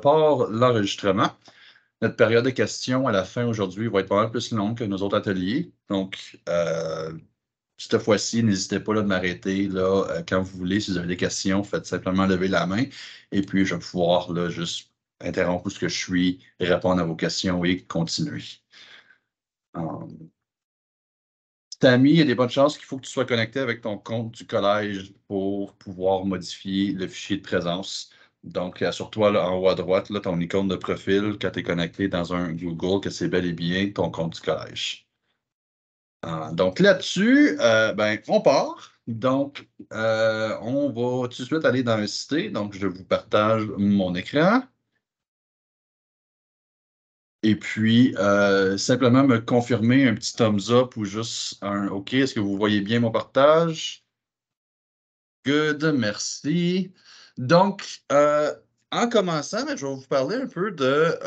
part l'enregistrement. Notre période de questions à la fin aujourd'hui va être pas mal plus longue que nos autres ateliers. Donc, cette fois-ci, n'hésitez pas là, de m'arrêter quand vous voulez. Si vous avez des questions, faites simplement lever la main. Et puis, je vais pouvoir là, juste interrompre où ce que je suis, répondre à vos questions et continuer. Tammy, il y a des bonnes chances qu'il faut que tu sois connecté avec ton compte du collège pour pouvoir modifier le fichier de présence. Donc, assure-toi là, en haut à droite, là, ton icône de profil, quand tu es connecté dans un Google, que c'est bel et bien ton compte du collège. Donc là-dessus, on part. Donc, on va tout de suite aller dans le cité. Donc, je vous partage mon écran. Et puis, simplement me confirmer un petit thumbs up ou juste un OK. Est-ce que vous voyez bien mon partage? Good, merci. Donc, en commençant, je vais vous parler un peu de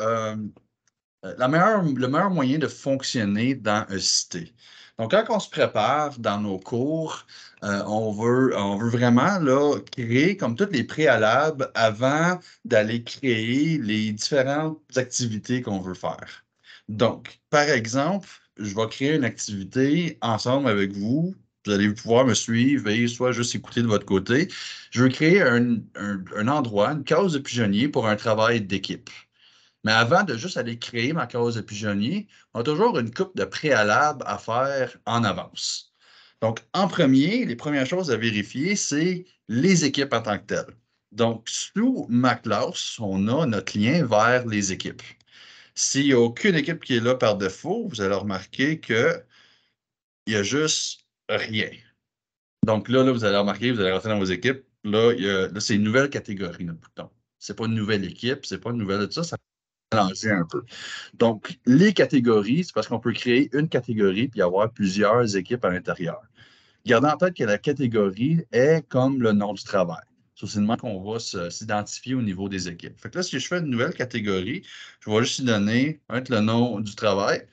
le meilleur moyen de fonctionner dans un cité. Donc, quand on se prépare dans nos cours, on veut vraiment là, créer comme tous les préalables avant d'aller créer les différentes activités qu'on veut faire. Donc, par exemple, je vais créer une activité ensemble avec vous. Vous allez pouvoir me suivre et soit juste écouter de votre côté. Je veux créer un endroit, une case de pigeonnier pour un travail d'équipe. Mais avant de juste aller créer ma case de pigeonnier, on a toujours une coupe de préalables à faire en avance. Donc, en premier, les premières choses à vérifier, c'est les équipes en tant que telles. Donc, sous ma classe, on a notre lien vers les équipes. S'il n'y a aucune équipe qui est là par défaut, vous allez remarquer qu'il y a juste rien. Donc là, vous allez remarquer, vous allez rentrer dans vos équipes. Là, là c'est une nouvelle catégorie, notre bouton. Ce n'est pas une nouvelle équipe, c'est pas une nouvelle de ça mélanger un peu. Donc, les catégories, c'est parce qu'on peut créer une catégorie puis avoir plusieurs équipes à l'intérieur. Gardez en tête que la catégorie est comme le nom du travail. C'est le même qu'on va s'identifier au niveau des équipes. Fait que là, si je fais une nouvelle catégorie, je vais juste y donner le nom du travail.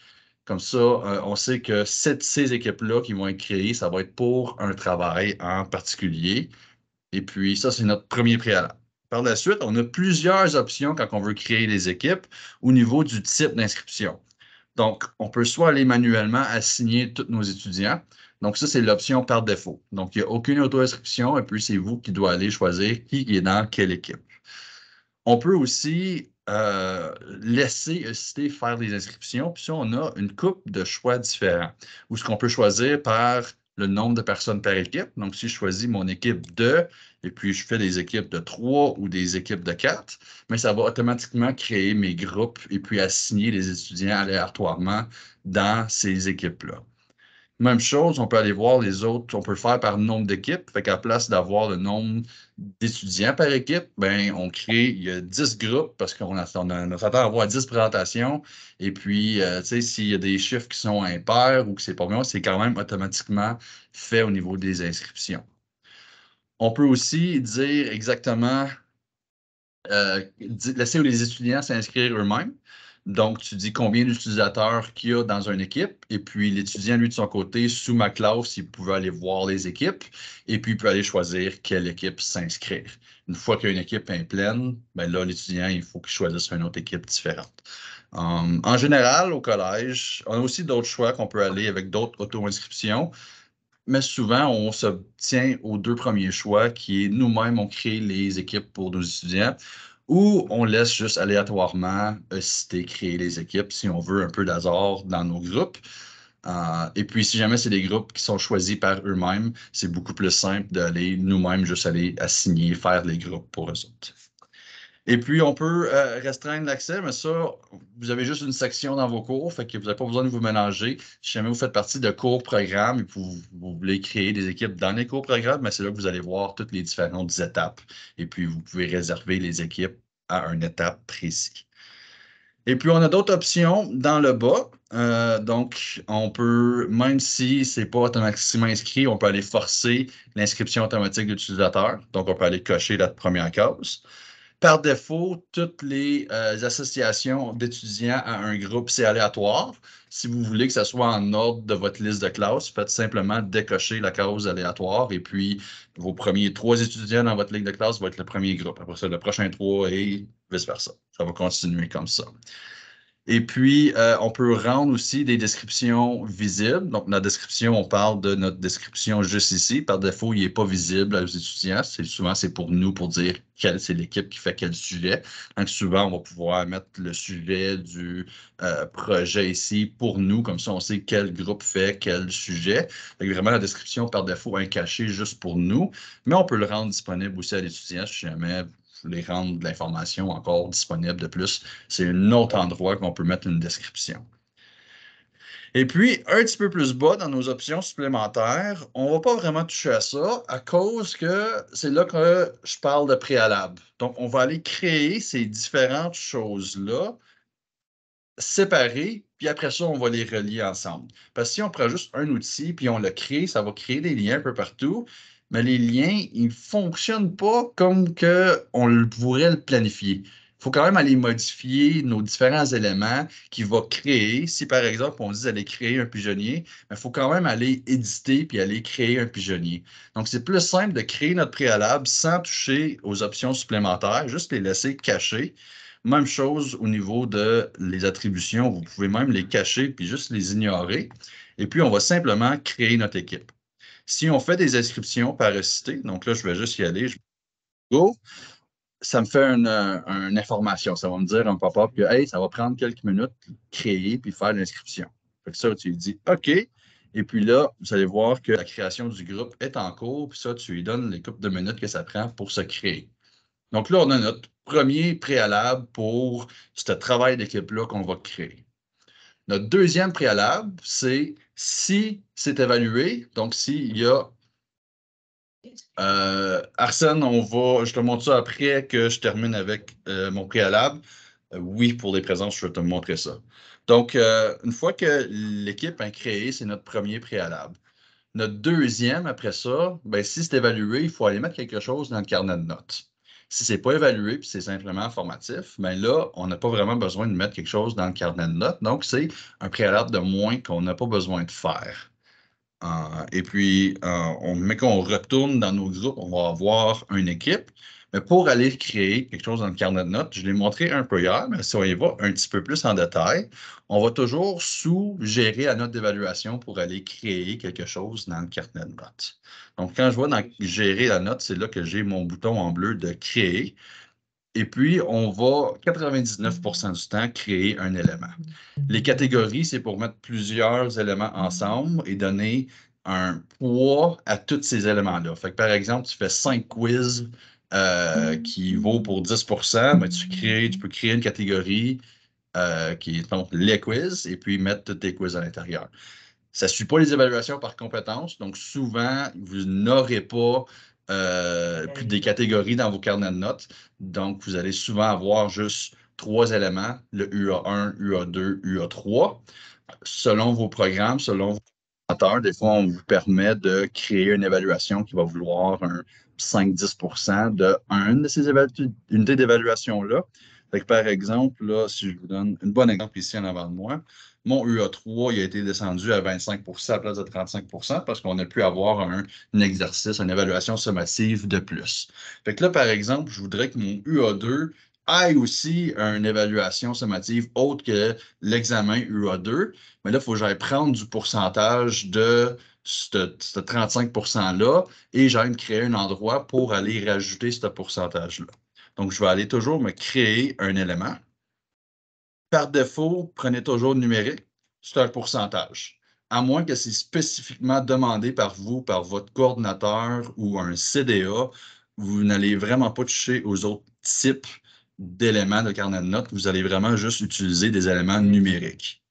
Comme ça, on sait que ces équipes-là qui vont être créées, ça va être pour un travail en particulier. Et puis, ça, c'est notre premier préalable. Par la suite, on a plusieurs options quand on veut créer les équipes au niveau du type d'inscription. Donc, on peut soit aller manuellement assigner tous nos étudiants. Donc, ça, c'est l'option par défaut. Donc, il n'y a aucune auto-inscription et puis c'est vous qui doit aller choisir qui est dans quelle équipe. On peut aussi laisser Cité faire les inscriptions, puis ça, on a une coupe de choix différents. Ou ce qu'on peut choisir par le nombre de personnes par équipe. Donc, si je choisis mon équipe de, et puis je fais des équipes de 3 ou des équipes de 4, mais ça va automatiquement créer mes groupes et puis assigner les étudiants aléatoirement dans ces équipes-là. Même chose, on peut aller voir les autres, on peut le faire par nombre d'équipes. Fait qu'à place d'avoir le nombre d'étudiants par équipe, ben, on crée, il y a 10 groupes parce qu'on s'attend à avoir 10 présentations. Et puis, tu sais, s'il y a des chiffres qui sont impairs ou que c'est pas bon, c'est quand même automatiquement fait au niveau des inscriptions. On peut aussi dire exactement, laisser les étudiants s'inscrire eux-mêmes. Donc, tu dis combien d'utilisateurs qu'il y a dans une équipe, et puis l'étudiant, lui, de son côté, sous ma classe, il pouvait aller voir les équipes, et puis il peut aller choisir quelle équipe s'inscrire. Une fois qu'une équipe est pleine, ben là, l'étudiant, il faut qu'il choisisse une autre équipe différente. En général, au collège, on a aussi d'autres choix qu'on peut aller avec d'autres auto-inscriptions, mais souvent, on se tient aux 2 premiers choix, qui est nous-mêmes, on crée les équipes pour nos étudiants, ou on laisse juste aléatoirement Cité créer les équipes si on veut un peu d'hasard dans nos groupes. Et puis, si jamais c'est des groupes qui sont choisis par eux-mêmes, c'est beaucoup plus simple d'aller nous-mêmes juste aller assigner, faire les groupes pour eux autres. Et puis, on peut restreindre l'accès, mais ça, vous avez juste une section dans vos cours, fait que vous n'avez pas besoin de vous mélanger. Si jamais vous faites partie de cours-programmes et que vous voulez créer des équipes dans les cours-programmes, c'est là que vous allez voir toutes les différentes étapes. Et puis, vous pouvez réserver les équipes à une étape précise. Et puis, on a d'autres options dans le bas. Donc, on peut, même si ce n'est pas automatiquement inscrit, on peut aller forcer l'inscription automatique de l'utilisateur. Donc, on peut aller cocher la première case. Par défaut, toutes les associations d'étudiants à un groupe, c'est aléatoire. Si vous voulez que ça soit en ordre de votre liste de classe, faites simplement décocher la case aléatoire et puis vos premiers 3 étudiants dans votre ligne de classe vont être le premier groupe. Après ça, le prochain 3 et vice-versa. Ça va continuer comme ça. Et puis, on peut rendre aussi des descriptions visibles. Donc, la description, on parle de notre description juste ici. Par défaut, il n'est pas visible aux étudiants. Souvent, c'est pour nous, pour dire quelle c'est l'équipe qui fait quel sujet. Donc, souvent, on va pouvoir mettre le sujet du projet ici pour nous. Comme ça, on sait quel groupe fait quel sujet. Donc, vraiment, la description, par défaut, est cachée juste pour nous. Mais on peut le rendre disponible aussi à l'étudiant si jamais vous voulez rendre de l'information encore disponible de plus. C'est un autre endroit qu'on peut mettre une description. Et puis, un petit peu plus bas dans nos options supplémentaires, on ne va pas vraiment toucher à ça à cause que c'est là que je parle de préalable. Donc, on va aller créer ces différentes choses-là séparées, puis après ça, on va les relier ensemble. Parce que si on prend juste un outil, puis on le crée, ça va créer des liens un peu partout, mais les liens, ils ne fonctionnent pas comme que on pourrait le planifier. Il faut quand même aller modifier nos différents éléments qui vont créer. Si par exemple, on dit d'aller créer un pigeonnier, il faut quand même aller éditer puis aller créer un pigeonnier. Donc, c'est plus simple de créer notre préalable sans toucher aux options supplémentaires, juste les laisser cachées. Même chose au niveau de les attributions. Vous pouvez même les cacher puis juste les ignorer. Et puis, on va simplement créer notre équipe. Si on fait des inscriptions par cité, donc là, je vais juste y aller. Go, ça me fait une information. Ça va me dire un pop-up que hey, ça va prendre quelques minutes de créer puis faire l'inscription. Fait que ça, tu lui dis OK. Et puis là, vous allez voir que la création du groupe est en cours. Puis ça, tu lui donnes les coupes de minutes que ça prend pour se créer. Donc là, on a notre premier préalable pour ce travail d'équipe-là qu'on va créer. Notre deuxième préalable, c'est si c'est évalué, donc s'il y a Arsène, je te montre ça après que je termine avec mon préalable. Oui, pour les présences, je vais te montrer ça. Donc, une fois que l'équipe est créée, c'est notre premier préalable. Notre deuxième, après ça, ben, si c'est évalué, il faut aller mettre quelque chose dans le carnet de notes. Si ce n'est pas évalué, puis c'est simplement informatif, bien là, on n'a pas vraiment besoin de mettre quelque chose dans le carnet de notes. Donc, c'est un préalable de moins qu'on n'a pas besoin de faire. Et puis, mais quand on retourne dans nos groupes, on va avoir une équipe. Mais pour aller créer quelque chose dans le carnet de notes, je l'ai montré un peu hier, mais si on y va un petit peu plus en détail, on va toujours sous-gérer la note d'évaluation pour aller créer quelque chose dans le carnet de notes. Donc, quand je vois dans gérer la note, c'est là que j'ai mon bouton en bleu de créer. Et puis, on va 99% du temps créer un élément. Les catégories, c'est pour mettre plusieurs éléments ensemble et donner un poids à tous ces éléments-là. Fait que, par exemple, tu fais 5 quiz qui vaut pour 10%, mais tu peux créer une catégorie qui est donc les quiz et puis mettre tous tes quiz à l'intérieur. Ça ne suit pas les évaluations par compétences, donc souvent, vous n'aurez pas plus des catégories dans vos carnets de notes. Donc, vous allez souvent avoir juste 3 éléments, le UA1, UA2, UA3. Selon vos programmes, selon vos formateurs, des fois, on vous permet de créer une évaluation qui va vouloir un 5-10% de une de ces unités d'évaluation-là. Par exemple, là, si je vous donne un bon exemple ici en avant de moi, mon UA3 il a été descendu à 25% à la place de 35% parce qu'on a pu avoir un exercice, une évaluation sommative de plus. Fait que là, par exemple, je voudrais que mon UA2 ait aussi une évaluation sommative autre que l'examen UA2, mais là, il faut que j'aille prendre du pourcentage de ce 35%-là et j'aille me créer un endroit pour aller rajouter ce pourcentage-là. Donc, je vais aller toujours me créer un élément. Par défaut, prenez toujours le numérique, c'est un pourcentage. À moins que c'est spécifiquement demandé par vous, par votre coordinateur ou un CDA, vous n'allez vraiment pas toucher aux autres types d'éléments de carnet de notes. Vous allez vraiment juste utiliser des éléments numériques.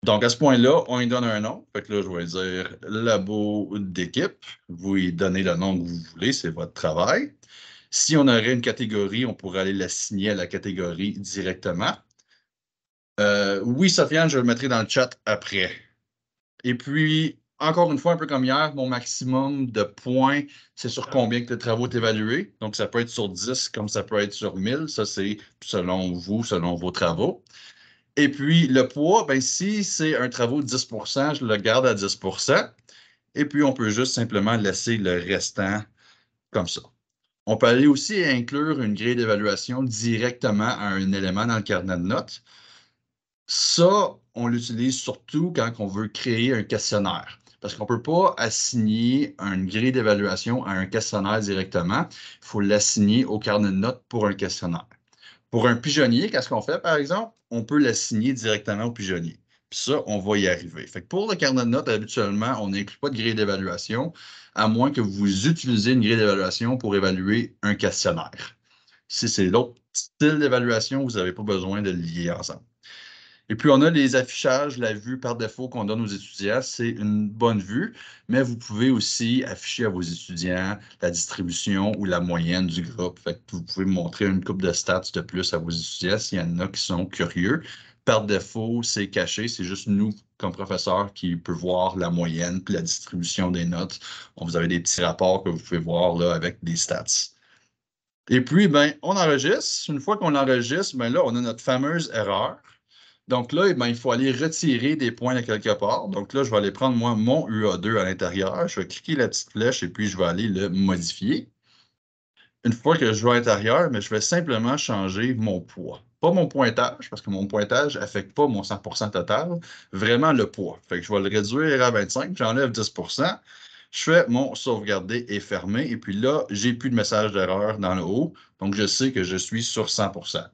Donc, à ce point-là, on lui donne un nom. Fait que là, je vais dire labo d'équipe. Vous lui donnez le nom que vous voulez, c'est votre travail. Si on aurait une catégorie, on pourrait aller l'assigner à la catégorie directement. Oui, Sofiane, je le mettrai dans le chat après. Et puis, encore une fois, un peu comme hier, mon maximum de points, c'est sur combien que tes travaux sont évalués. Donc, ça peut être sur 10 comme ça peut être sur 1000. Ça, c'est selon vous, selon vos travaux. Et puis, le poids, ben, si c'est un travaux de 10 je le garde à 10. Et puis, on peut juste simplement laisser le restant comme ça. On peut aller aussi inclure une grille d'évaluation directement à un élément dans le carnet de notes. Ça, on l'utilise surtout quand on veut créer un questionnaire. Parce qu'on ne peut pas assigner une grille d'évaluation à un questionnaire directement. Il faut l'assigner au carnet de notes pour un questionnaire. Pour un pigeonnier, qu'est-ce qu'on fait, par exemple? On peut l'assigner directement au pigeonnier. Puis ça, on va y arriver. Fait que pour le carnet de notes, habituellement, on n'inclut pas de grille d'évaluation, à moins que vous utilisez une grille d'évaluation pour évaluer un questionnaire. Si c'est l'autre style d'évaluation, vous n'avez pas besoin de le lier ensemble. Et puis, on a les affichages, la vue par défaut qu'on donne aux étudiants. C'est une bonne vue, mais vous pouvez aussi afficher à vos étudiants la distribution ou la moyenne du groupe. Fait que vous pouvez montrer une coupe de stats de plus à vos étudiants s'il y en a qui sont curieux. Par défaut, c'est caché. C'est juste nous, comme professeurs, qui peut voir la moyenne puis la distribution des notes. Vous avez des petits rapports que vous pouvez voir là, avec des stats. Et puis, ben, on enregistre. Une fois qu'on enregistre, ben là, on a notre fameuse erreur. Donc là, eh ben, il faut aller retirer des points de quelque part. Donc là, je vais aller prendre, moi, mon UA2 à l'intérieur. Je vais cliquer la petite flèche et puis je vais aller le modifier. Une fois que je vais à l'intérieur, mais je vais simplement changer mon poids. Pas mon pointage, parce que mon pointage n'affecte pas mon 100% total, vraiment le poids. Fait que je vais le réduire à 25, j'enlève 10%. Je fais mon sauvegarder et fermer. Et puis là, j'ai plus de message d'erreur dans le haut. Donc, je sais que je suis sur 100%.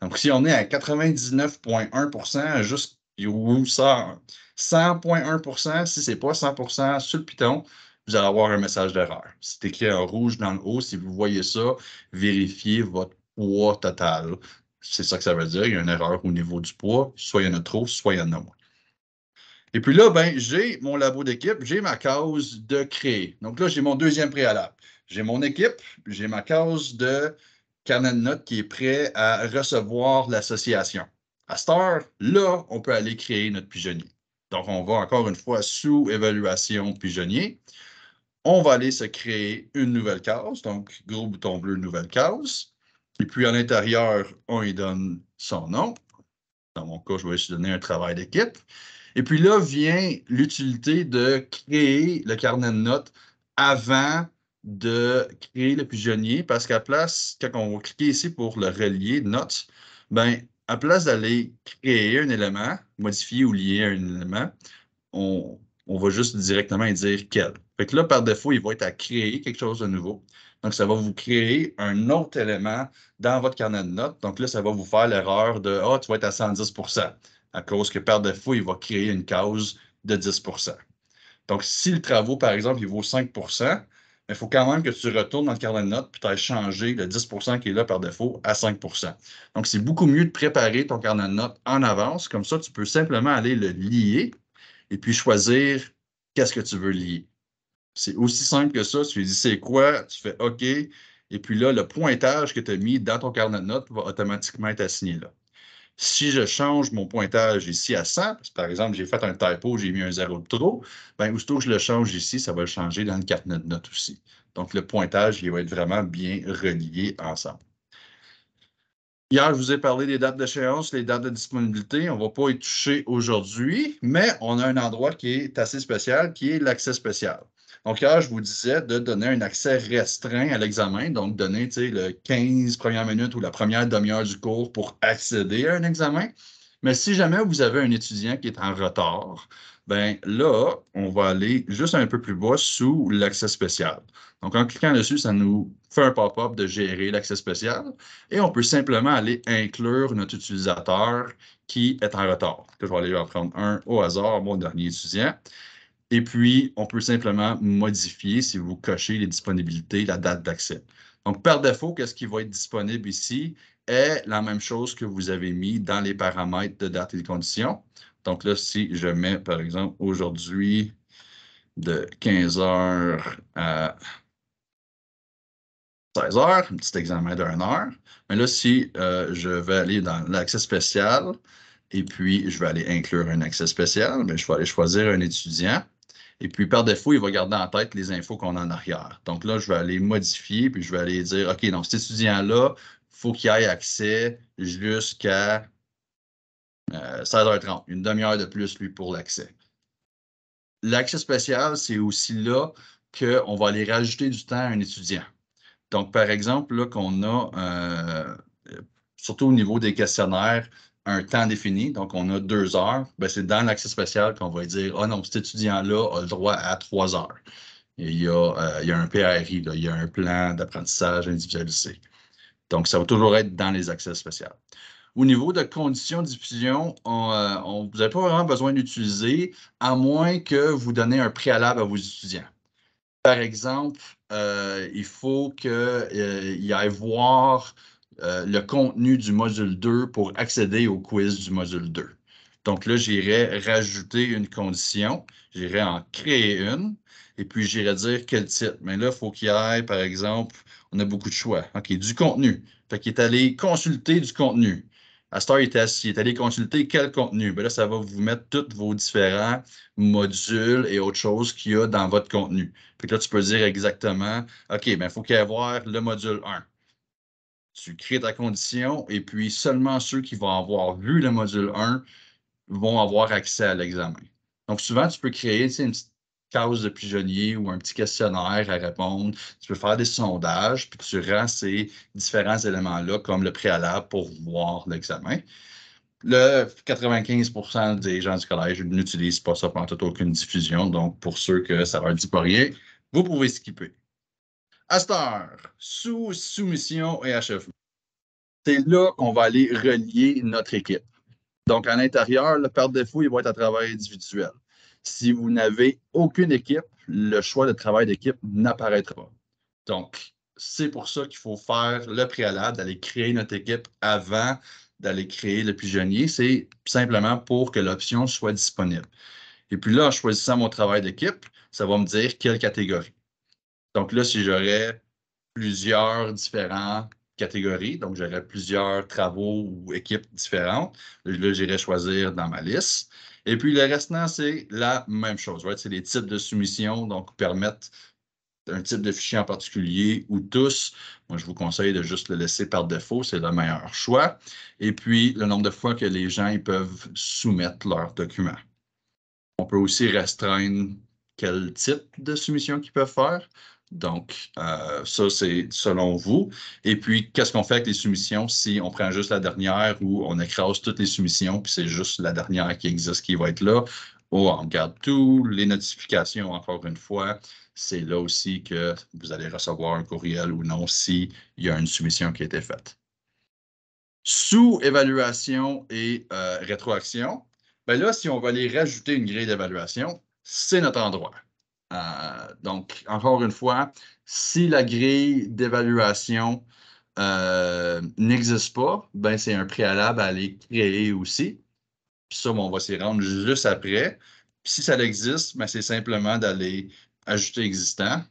Donc, si on est à 99,1%, juste ou ça, 100,1%, si ce n'est pas 100% sur le Python, vous allez avoir un message d'erreur. C'est écrit en rouge dans le haut. Si vous voyez ça, vérifiez votre poids total. C'est ça que ça veut dire. Il y a une erreur au niveau du poids. Soit il y en a trop, soit il y en a moins. Et puis là, ben, j'ai mon labo d'équipe, j'ai ma case de créer. Donc là, j'ai mon deuxième préalable. J'ai mon équipe, j'ai ma case de carnet de notes qui est prêt à recevoir l'association. À cette heure, là, on peut aller créer notre pigeonnier. Donc, on va encore une fois sous évaluation pigeonnier. On va aller se créer une nouvelle case. Donc, gros bouton bleu, nouvelle case. Et puis, à l'intérieur, on y donne son nom. Dans mon cas, je vais juste donner un travail d'équipe. Et puis là vient l'utilité de créer le carnet de notes avant de créer le pigeonnier, parce qu'à place, quand on va cliquer ici pour le relier notes, ben, à place d'aller créer un élément, modifier ou lier un élément, on va juste directement dire quel. Fait que là, par défaut, il va être à créer quelque chose de nouveau. Donc, ça va vous créer un autre élément dans votre carnet de notes. Donc là, ça va vous faire l'erreur de Ah, tu vas être à 110 à cause que par défaut, il va créer une case de 10 Donc, si le travaux, par exemple, il vaut 5 il faut quand même que tu retournes dans le carnet de notes et tu ailles changer le 10 qui est là par défaut à 5 Donc, c'est beaucoup mieux de préparer ton carnet de notes en avance. Comme ça, tu peux simplement aller le lier et puis choisir qu'est-ce que tu veux lier. C'est aussi simple que ça. Tu lui dis c'est quoi, tu fais OK, et puis là, le pointage que tu as mis dans ton carnet de notes va automatiquement être assigné là. Si je change mon pointage ici à 100, parce que par exemple, j'ai fait un typo, j'ai mis un zéro de trop, bien, aussitôt que je le change ici, ça va le changer dans le carnet de notes aussi. Donc, le pointage, il va être vraiment bien relié ensemble. Hier, je vous ai parlé des dates d'échéance, les dates de disponibilité. On ne va pas y toucher aujourd'hui, mais on a un endroit qui est assez spécial, qui est l'accès spécial. Donc, hier, je vous disais de donner un accès restreint à l'examen, donc donner le 15 premières minutes ou la première demi-heure du cours pour accéder à un examen. Mais si jamais vous avez un étudiant qui est en retard, ben là, on va aller juste un peu plus bas sous l'accès spécial. Donc, en cliquant dessus, ça nous fait un pop-up de gérer l'accès spécial et on peut simplement aller inclure notre utilisateur qui est en retard. Je vais aller en prendre un au hasard, mon dernier étudiant. Et puis, on peut simplement modifier, si vous cochez les disponibilités, la date d'accès. Donc, par défaut, qu'est-ce qui va être disponible ici est la même chose que vous avez mis dans les paramètres de date et de conditions. Donc là, si je mets, par exemple, aujourd'hui de 15 heures à 16 heures, un petit examen d'1 heure. Mais là, si je vais aller dans l'accès spécial et puis je vais aller inclure un accès spécial, mais je vais aller choisir un étudiant. Et puis, par défaut, il va garder en tête les infos qu'on a en arrière. Donc là, je vais aller modifier, puis je vais aller dire, OK, donc cet étudiant-là, il faut qu'il ait accès jusqu'à 16h30, une demi-heure de plus, lui, pour l'accès. L'accès spécial, c'est aussi là qu'on va aller rajouter du temps à un étudiant. Donc, par exemple, là, qu'on a, surtout au niveau des questionnaires, un temps défini, donc on a 2 heures, ben, c'est dans l'accès spécial qu'on va dire, ah non, cet étudiant-là a le droit à 3 heures. Et il y a un PRI, là, il y a un plan d'apprentissage individualisé. Donc, ça va toujours être dans les accès spéciaux. Au niveau de conditions de diffusion, vous n'avez pas vraiment besoin d'utiliser, à moins que vous donnez un préalable à vos étudiants. Par exemple, il faut qu'il aille voir le contenu du module 2 pour accéder au quiz du module 2. Donc là, j'irai rajouter une condition, j'irai en créer une, et puis j'irai dire quel type. Mais là, il faut qu'il y ait, par exemple, on a beaucoup de choix. OK, du contenu. Fait qu'il est allé consulter du contenu. À Star, il est allé consulter quel contenu. Bien là, ça va vous mettre tous vos différents modules et autres choses qu'il y a dans votre contenu. Puis là, tu peux dire exactement, OK, bien, il faut qu'il y ait voir le module 1. Tu crées ta condition et puis seulement ceux qui vont avoir vu le module 1 vont avoir accès à l'examen. Donc, souvent, tu peux créer une petite case de pigeonnier ou un petit questionnaire à répondre. Tu peux faire des sondages, puis tu rends ces différents éléments-là comme le préalable pour voir l'examen. Le 95% des gens du collège n'utilisent pas ça pendant toute aucune diffusion. Donc, pour ceux que ça leur dit pas rien, vous pouvez skipper. À cette heure, sous soumission et achèvement. C'est là qu'on va aller relier notre équipe. Donc, à l'intérieur, par défaut, il va être à travail individuel. Si vous n'avez aucune équipe, le choix de travail d'équipe n'apparaîtra pas. Donc, c'est pour ça qu'il faut faire le préalable, d'aller créer notre équipe avant d'aller créer le pigeonnier. C'est simplement pour que l'option soit disponible. Et puis là, en choisissant mon travail d'équipe, ça va me dire quelle catégorie. Donc là, si j'aurais plusieurs différentes catégories, donc j'aurais plusieurs travaux ou équipes différentes, là, j'irai choisir dans ma liste. Et puis le restant, c'est la même chose. Right? C'est les types de soumissions, donc permettent un type de fichier en particulier ou tous. Moi, je vous conseille de juste le laisser par défaut, c'est le meilleur choix. Et puis, le nombre de fois que les gens ils peuvent soumettre leurs documents. On peut aussi restreindre quel type de soumission qu'ils peuvent faire. Donc, ça, c'est selon vous. Et puis, qu'est-ce qu'on fait avec les soumissions si on prend juste la dernière ou on écrase toutes les soumissions, puis c'est juste la dernière qui existe qui va être là, ou on garde tout, les notifications, encore une fois, c'est là aussi que vous allez recevoir un courriel ou non s'il y a une soumission qui a été faite. Sous évaluation et rétroaction, ben là, si on va aller rajouter une grille d'évaluation, c'est notre endroit. Donc, encore une fois, si la grille d'évaluation n'existe pas, ben c'est un préalable à aller créer aussi. Puis ça, on va s'y rendre juste après. Puis si ça existe, ben c'est simplement d'aller ajouter existant.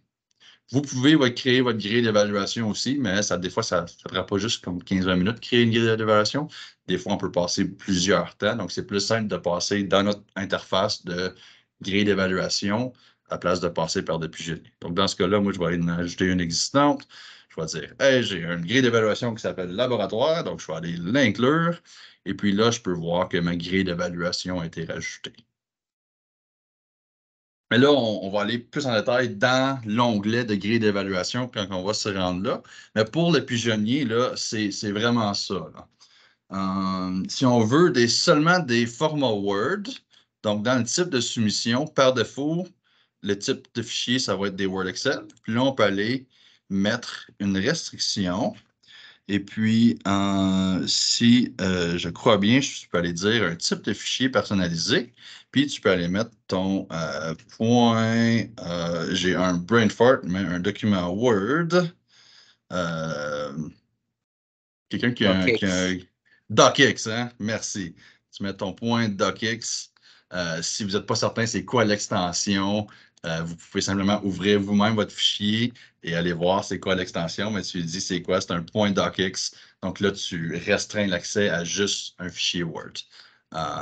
Vous pouvez créer votre grille d'évaluation aussi, mais des fois, ça ne fera pas juste comme 15-20 minutes de créer une grille d'évaluation. Des fois, on peut passer plusieurs temps. Donc, c'est plus simple de passer dans notre interface de grille d'évaluation à la place de passer par des pigeonniers. Donc, dans ce cas-là, moi, je vais aller en ajouter une existante. Je vais dire, hey, j'ai une grille d'évaluation qui s'appelle laboratoire. Donc, je vais aller l'inclure. Et puis là, je peux voir que ma grille d'évaluation a été rajoutée. Mais là, on va aller plus en détail dans l'onglet de grille d'évaluation quand on va se rendre là. Mais pour le pigeonnier, là, c'est vraiment ça. Là. Si on veut seulement des formats Word, donc dans le type de soumission, par défaut, le type de fichier, ça va être des Word Excel. Puis là, on peut aller mettre une restriction. Et puis, si je crois bien, je peux aller dire un type de fichier personnalisé. Puis, tu peux aller mettre ton point. J'ai un brain fart, mais un document Word. Quelqu'un qui a DocX, hein? Merci. Tu mets ton point DocX. Si vous n'êtes pas certain c'est quoi l'extension, vous pouvez simplement ouvrir vous-même votre fichier et aller voir c'est quoi l'extension, mais tu lui dis c'est quoi, c'est un point DocX. Donc là, tu restreins l'accès à juste un fichier Word.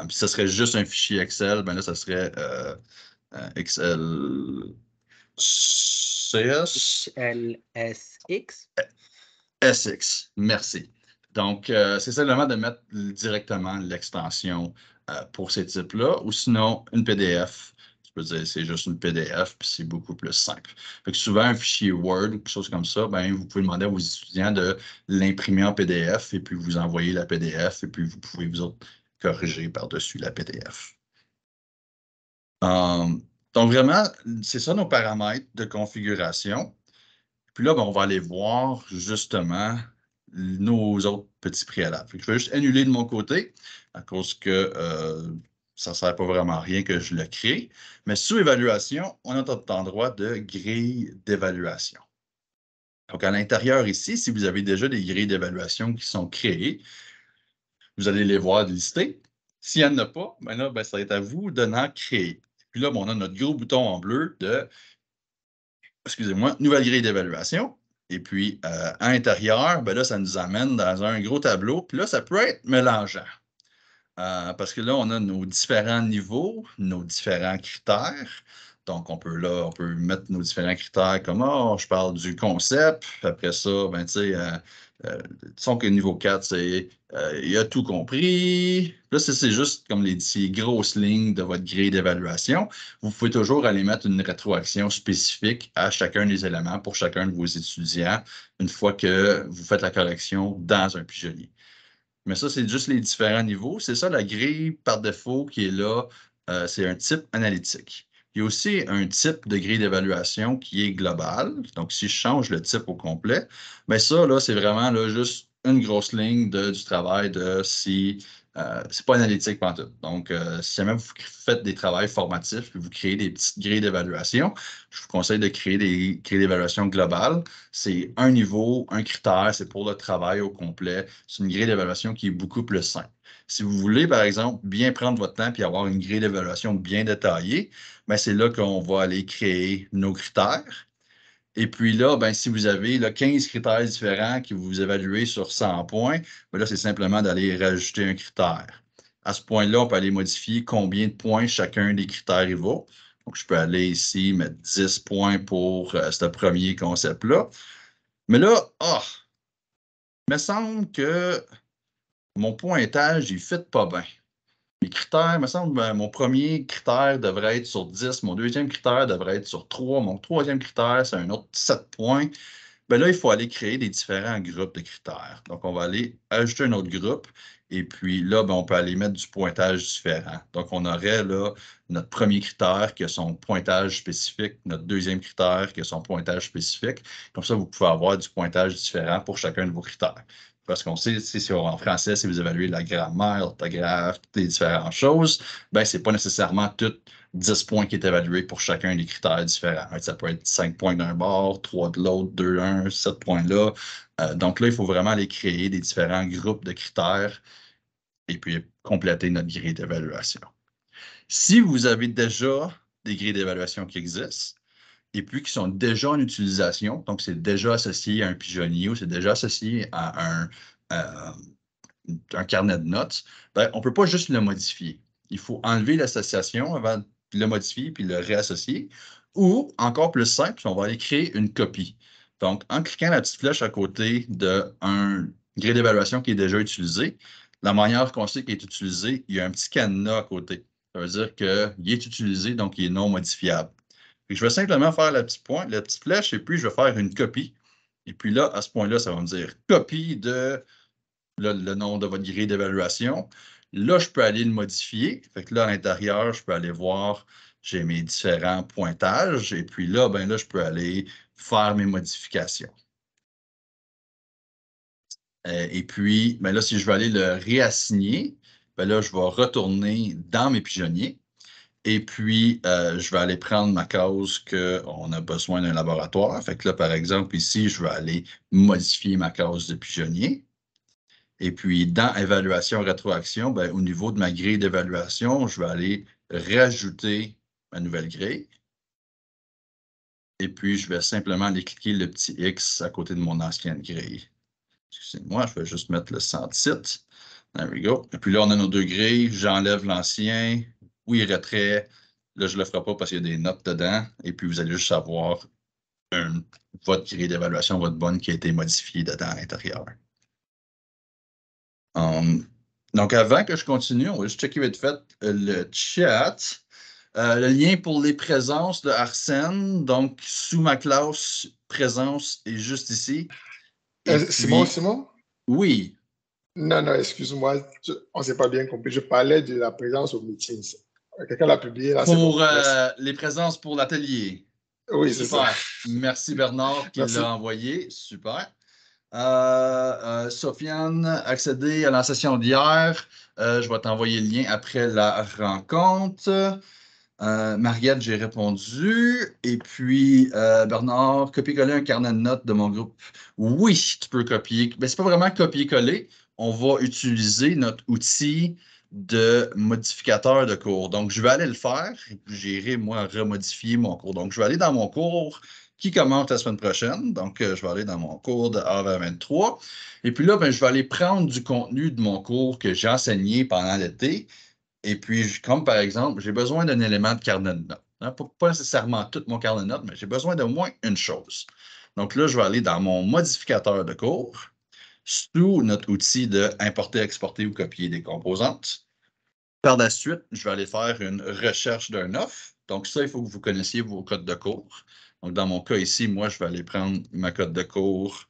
Puis ça serait juste un fichier Excel, ben là, ça serait XLCS. LSX. SX, merci. Donc, c'est simplement de mettre directement l'extension pour ces types-là, ou sinon une PDF. Tu peux dire c'est juste une PDF, puis c'est beaucoup plus simple. Fait que souvent, un fichier Word ou quelque chose comme ça, ben, vous pouvez demander à vos étudiants de l'imprimer en PDF et puis vous envoyer la PDF et puis vous pouvez vous autres corriger par-dessus la PDF. Donc, vraiment, c'est ça nos paramètres de configuration. Puis là, ben, on va aller voir justement nos autres petits préalables. Fait que je vais juste annuler de mon côté à cause que ça ne sert pas vraiment à rien que je le crée. Mais sous évaluation, on a notre endroit de grille d'évaluation. Donc, à l'intérieur ici, si vous avez déjà des grilles d'évaluation qui sont créées, vous allez les voir lister. S'il n'y en a pas, ben là, ben, ça va être à vous de n'en créer. Puis là, ben, on a notre gros bouton en bleu de, excusez-moi, nouvelle grille d'évaluation. Et puis, à l'intérieur, ben là, ça nous amène dans un gros tableau. Puis là, ça peut être mélangeant. Parce que là, on a nos différents niveaux, nos différents critères. Donc, on peut mettre nos différents critères comme, oh, je parle du concept. Après ça, ben, tu sais, disons que niveau 4, c'est, il a tout compris. Là, c'est juste comme ces grosses lignes de votre grille d'évaluation. Vous pouvez toujours aller mettre une rétroaction spécifique à chacun des éléments pour chacun de vos étudiants une fois que vous faites la correction dans un pigeonnier. Mais ça, c'est juste les différents niveaux. C'est ça la grille par défaut qui est là. C'est un type analytique. Il y a aussi un type de grille d'évaluation qui est global. Donc, si je change le type au complet, mais ça, là, c'est vraiment là, juste une grosse ligne du travail de si c'est pas analytique pantoute. Donc, si jamais vous faites des travaux formatifs et vous créez des petites grilles d'évaluation, je vous conseille de créer des grilles d'évaluation globales. C'est un niveau, un critère, c'est pour le travail au complet. C'est une grille d'évaluation qui est beaucoup plus simple. Si vous voulez, par exemple, bien prendre votre temps et avoir une grille d'évaluation bien détaillée, ben, c'est là qu'on va aller créer nos critères. Et puis là, ben, si vous avez là, 15 critères différents que vous évaluez sur 100 points, ben là, c'est simplement d'aller rajouter un critère. À ce point-là, on peut aller modifier combien de points chacun des critères il vaut. Donc, je peux aller ici mettre 10 points pour ce premier concept-là. Mais là, il me semble que mon pointage, il ne fit pas bien. Les critères, il me semble, mon premier critère devrait être sur 10, mon deuxième critère devrait être sur 3, mon troisième critère, c'est un autre 7 points. Ben là, il faut aller créer des différents groupes de critères. Donc, on va aller ajouter un autre groupe et puis là, ben, on peut aller mettre du pointage différent. Donc, on aurait là notre premier critère qui a son pointage spécifique, notre deuxième critère qui a son pointage spécifique. Comme ça, vous pouvez avoir du pointage différent pour chacun de vos critères. Parce qu'on sait, si en français, si vous évaluez la grammaire, l'orthographe, toutes les différentes choses, ben, ce n'est pas nécessairement tout 10 points qui est évalué pour chacun des critères différents. Ça peut être 5 points d'un bord, 3 de l'autre, 2, 1, 7 points là. Donc là, il faut vraiment aller créer des différents groupes de critères et puis compléter notre grille d'évaluation. Si vous avez déjà des grilles d'évaluation qui existent et puis qui sont déjà en utilisation, donc c'est déjà associé à un pigeonnier ou c'est déjà associé à un carnet de notes, ben, on ne peut pas juste le modifier. Il faut enlever l'association avant de le modifier puis le réassocier. Ou, encore plus simple, on va aller créer une copie. Donc, en cliquant la petite flèche à côté d'un grille d'évaluation qui est déjà utilisé, la manière qu'on sait qu'il est utilisé, il y a un petit cadenas à côté. Ça veut dire qu'il est utilisé, donc il est non modifiable. Je vais simplement faire la petite flèche, et puis je vais faire une copie. Et puis là, à ce point-là, ça va me dire copie de le nom de votre grille d'évaluation. Là, je peux aller le modifier. Fait que là, à l'intérieur, je peux aller voir, j'ai mes différents pointages. Et puis là, ben là, je peux aller faire mes modifications. Et puis, ben là, si je veux aller le réassigner, ben là, je vais retourner dans mes pigeonniers. Et puis, je vais aller prendre ma case qu'on a besoin d'un laboratoire. Fait que là, par exemple, ici, je vais aller modifier ma case de pigeonnier. Et puis, dans évaluation rétroaction, ben, au niveau de ma grille d'évaluation, je vais aller rajouter ma nouvelle grille. Et puis, je vais simplement aller cliquer le petit X à côté de mon ancienne grille. Excusez-moi, je vais juste mettre le sans titre. There we go. Et puis là, on a nos deux grilles. J'enlève l'ancien. Oui, retrait. Là, je ne le ferai pas parce qu'il y a des notes dedans. Et puis, vous allez juste avoir votre grille d'évaluation, votre bonne qui a été modifiée dedans à l'intérieur. Donc, avant que je continue, on va juste checker vite fait le chat. Le lien pour les présences de Arsène, donc sous ma classe présence est juste ici. Et puis, Simon? oui. Non, excuse-moi, on ne s'est pas bien compris. Je parlais de la présence au meeting. Quelqu'un l'a publié là, c'est bon. Pour les présences pour l'atelier. Oui, c'est ça. Super. Merci Bernard qui l'a envoyé. Super. Sofiane, accéder à la session d'hier. Je vais t'envoyer le lien après la rencontre. Mariette, j'ai répondu. Et puis, Bernard, copier-coller un carnet de notes de mon groupe. Oui, tu peux copier. Mais c'est pas vraiment copier-coller. On va utiliser notre outil de modificateur de cours. Donc, je vais aller le faire. J'irai, moi, remodifier mon cours. Donc, je vais aller dans mon cours qui commence la semaine prochaine. Donc, je vais aller dans mon cours de AV23. Et puis là, je vais aller prendre du contenu de mon cours que j'ai enseigné pendant l'été. Et puis, comme par exemple, j'ai besoin d'un élément de carnet de notes. Hein, pas nécessairement tout mon carnet de notes, mais j'ai besoin d'au moins une chose. Donc là, je vais aller dans mon modificateur de cours, sous notre outil de importer, exporter ou copier des composantes. Par la suite, je vais aller faire une recherche d'un offre. Donc ça, il faut que vous connaissiez vos codes de cours. Donc dans mon cas ici, moi, je vais aller prendre ma code de cours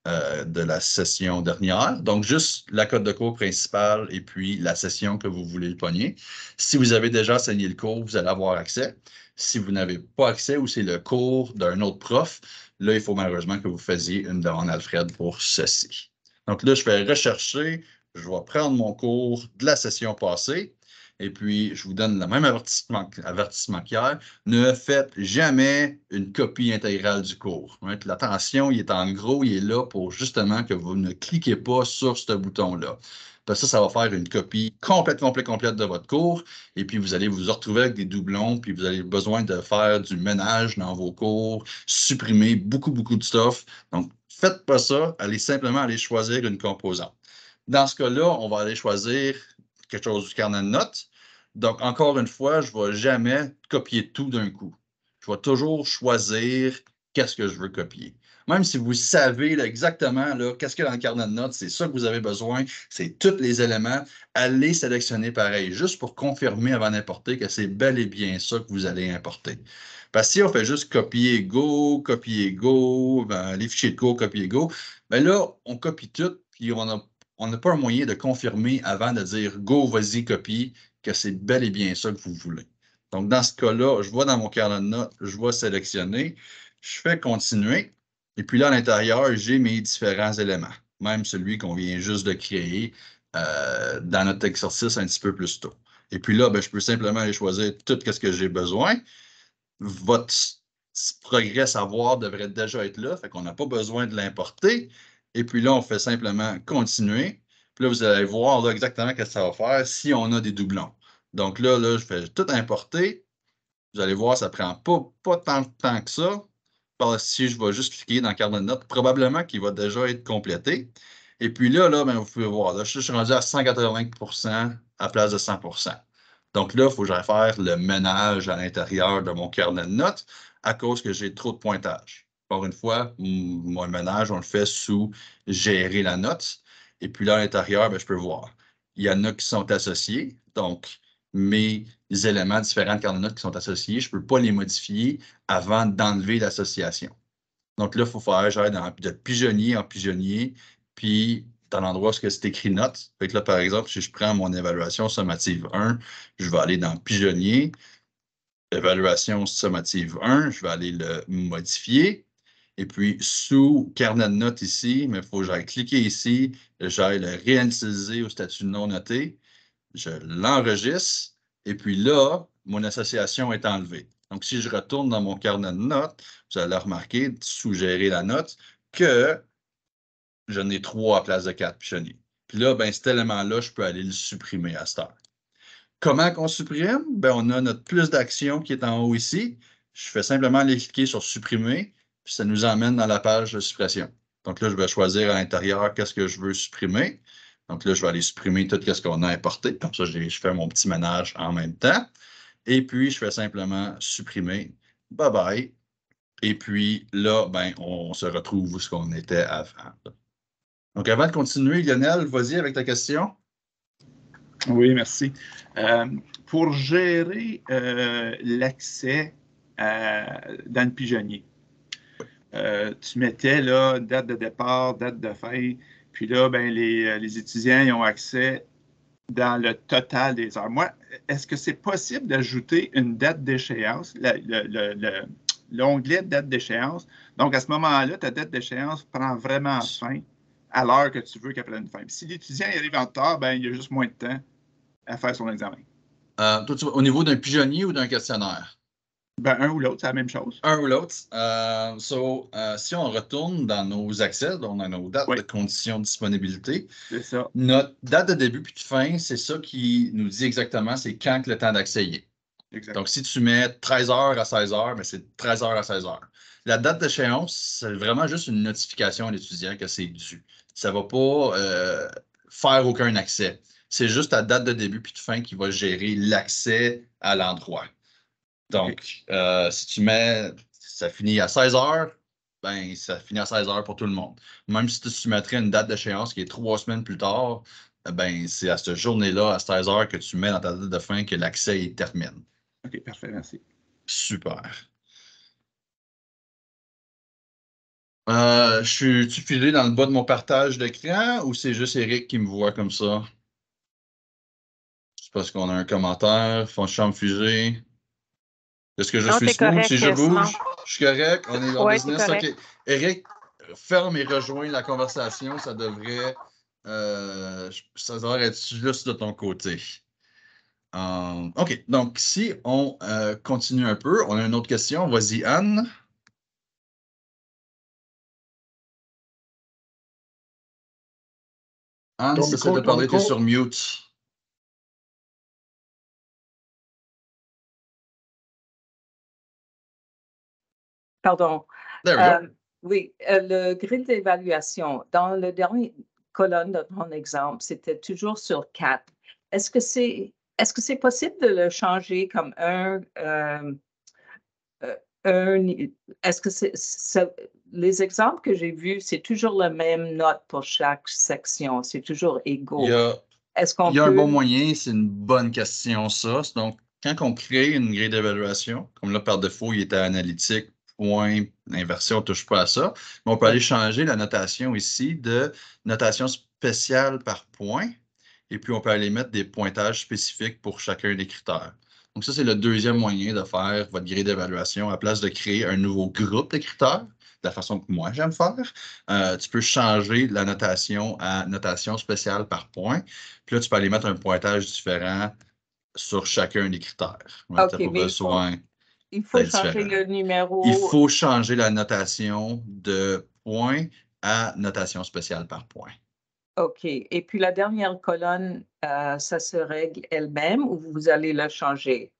de la session dernière. Donc, juste la code de cours principale et puis la session que vous voulez le pogner. Si vous avez déjà enseigné le cours, vous allez avoir accès. Si vous n'avez pas accès ou c'est le cours d'un autre prof, là, il faut malheureusement que vous fassiez une demande Alfred pour ceci. Donc là, je vais rechercher, je vais prendre mon cours de la session passée et puis je vous donne le même avertissement qu'hier. Ne faites jamais une copie intégrale du cours. Hein. L'attention, il est en gros, il est là pour justement que vous ne cliquez pas sur ce bouton-là. Parce que ça va faire une copie complète de votre cours. Et puis, vous allez vous retrouver avec des doublons, puis vous avez besoin de faire du ménage dans vos cours, supprimer beaucoup de stuff. Donc, faites pas ça. Allez simplement aller choisir une composante. Dans ce cas-là, on va aller choisir quelque chose du carnet de notes. Donc, encore une fois, je ne vais jamais copier tout d'un coup. Je vais toujours choisir qu'est-ce que je veux copier. Même si vous savez là, exactement qu'est-ce qu'il y a dans le carnet de notes, c'est ça que vous avez besoin, c'est tous les éléments, allez sélectionner pareil, juste pour confirmer avant d'importer que c'est bel et bien ça que vous allez importer. Parce que si on fait juste copier-go, les fichiers de cours, copier-go, bien là, on copie tout, puis on n'a pas un moyen de confirmer avant de dire go, vas-y, copie, que c'est bel et bien ça que vous voulez. Donc, dans ce cas-là, je vais dans mon carnet de notes, je vais sélectionner, je fais continuer, et puis là, à l'intérieur, j'ai mes différents éléments, même celui qu'on vient juste de créer dans notre exercice un petit peu plus tôt. Et puis là, je peux simplement aller choisir tout ce que j'ai besoin. Votre progrès savoir devrait déjà être là, fait qu'on n'a pas besoin de l'importer. Et puis là, on fait simplement continuer. Puis là, vous allez voir là, exactement ce que ça va faire si on a des doublons. Donc là, je fais tout importer. Vous allez voir, ça ne prend pas tant de temps que ça. Si je vais juste cliquer dans le carnet de notes, probablement qu'il va déjà être complété. Et puis là, vous pouvez voir, là, je suis rendu à 180% à place de 100%. Donc là, il faut que j'aille faire le ménage à l'intérieur de mon carnet de notes à cause que j'ai trop de pointage. Encore une fois, mon ménage, on le fait sous gérer la note. Et puis là, à l'intérieur, je peux voir. Il y en a qui sont associés. Donc, mes éléments différents de carnet de notes qui sont associés, je ne peux pas les modifier avant d'enlever l'association. Donc là, il faut faire, j'aille de pigeonnier en pigeonnier, puis dans l'endroit où c'est écrit notes. Fait que là, par exemple, si je prends mon évaluation sommative 1, je vais aller dans pigeonnier, évaluation sommative 1, je vais aller le modifier. Et puis, sous carnet de notes ici, il faut que j'aille cliquer ici, j'aille le réinitialiser au statut non noté, je l'enregistre, et puis là, mon association est enlevée. Donc, si je retourne dans mon carnet de notes, vous allez remarquer, sous gérer la note, que j'en ai 3 à place de 4 pigeonniers. Puis là, cet élément-là, je peux aller le supprimer à cette heure. Comment qu'on supprime? On a notre plus d'action qui est en haut ici. Je fais simplement aller cliquer sur supprimer, puis ça nous emmène dans la page de suppression. Donc là, je vais choisir à l'intérieur qu'est-ce que je veux supprimer. Donc là, je vais aller supprimer tout ce qu'on a importé. Comme ça, je fais mon petit ménage en même temps. Et puis, je fais simplement supprimer. Bye bye. Et puis là, ben, on se retrouve où ce qu'on était avant. Donc, avant de continuer, Lionel, vas-y avec ta question. Oui, merci. Pour gérer l'accès dans le pigeonnier, tu mettais là, date de départ, date de fin, puis là, ben, les étudiants ils ont accès dans le total des heures. Moi, est-ce que c'est possible d'ajouter une date d'échéance, l'onglet de date d'échéance? Donc, à ce moment-là, ta date d'échéance prend vraiment fin à l'heure que tu veux qu'elle prenne fin. Puis si l'étudiant arrive en retard, ben, il y a juste moins de temps à faire son examen. Toi, au niveau d'un pigeonnier ou d'un questionnaire? Ben, un ou l'autre, c'est la même chose. Un ou l'autre. Si on retourne dans nos accès, donc dans nos dates de conditions de disponibilité, c'est ça. Notre date de début puis de fin, c'est ça qui nous dit exactement c'est quand que le temps d'accès y est. Exact. Donc, si tu mets 13h à 16h, ben c'est 13h à 16h. La date d'échéance, c'est vraiment juste une notification à l'étudiant que c'est dû. Ça ne va pas faire aucun accès. C'est juste ta date de début puis de fin qui va gérer l'accès à l'endroit. Donc, si tu mets ça finit à 16h, ben ça finit à 16h pour tout le monde. Même si tu soumettrais une date d'échéance qui est 3 semaines plus tard, ben c'est à cette journée-là, à 16h, que tu mets dans ta date de fin que l'accès termine. OK, parfait, merci. Super. Je suis filé dans le bas de mon partage d'écran ou c'est juste Eric qui me voit comme ça? C'est parce qu'on a un commentaire, fond de chambre figé. Est-ce que je suis smooth? correct, Si je bouge, Simon. je suis correct? On est en Ouais, business? c'est correct. OK. Eric, ferme et rejoins la conversation. Ça devrait être juste de ton côté. OK. Donc, si on continue un peu, on a une autre question. Vas-y, Anne. Anne, si tu essaies de parler, tu es sur mute. Pardon. There we go. Oui, le grille d'évaluation, dans le dernier colonne de ton exemple, c'était toujours sur 4. Est-ce que c'est possible de le changer comme est-ce que les exemples que j'ai vus, c'est toujours la même note pour chaque section, c'est toujours égaux. Est-ce qu'on Il y a un bon moyen, c'est une bonne question, ça. Donc, quand on crée une grille d'évaluation, comme là, par défaut, il était analytique, point, inversion, on ne touche pas à ça. Mais on peut aller changer la notation ici de notation spéciale par point. Et puis, on peut aller mettre des pointages spécifiques pour chacun des critères. Donc, ça, c'est le deuxième moyen de faire votre grille d'évaluation. À place de créer un nouveau groupe de critères, de la façon que moi j'aime faire, tu peux changer la notation à notation spéciale par point. Puis là, tu peux aller mettre un pointage différent sur chacun des critères. OK, tu n'as pas besoin. Il faut changer le numéro. Il faut changer la notation de point à notation spéciale par point. OK. Et puis la dernière colonne, ça se règle elle-même ou vous allez la changer?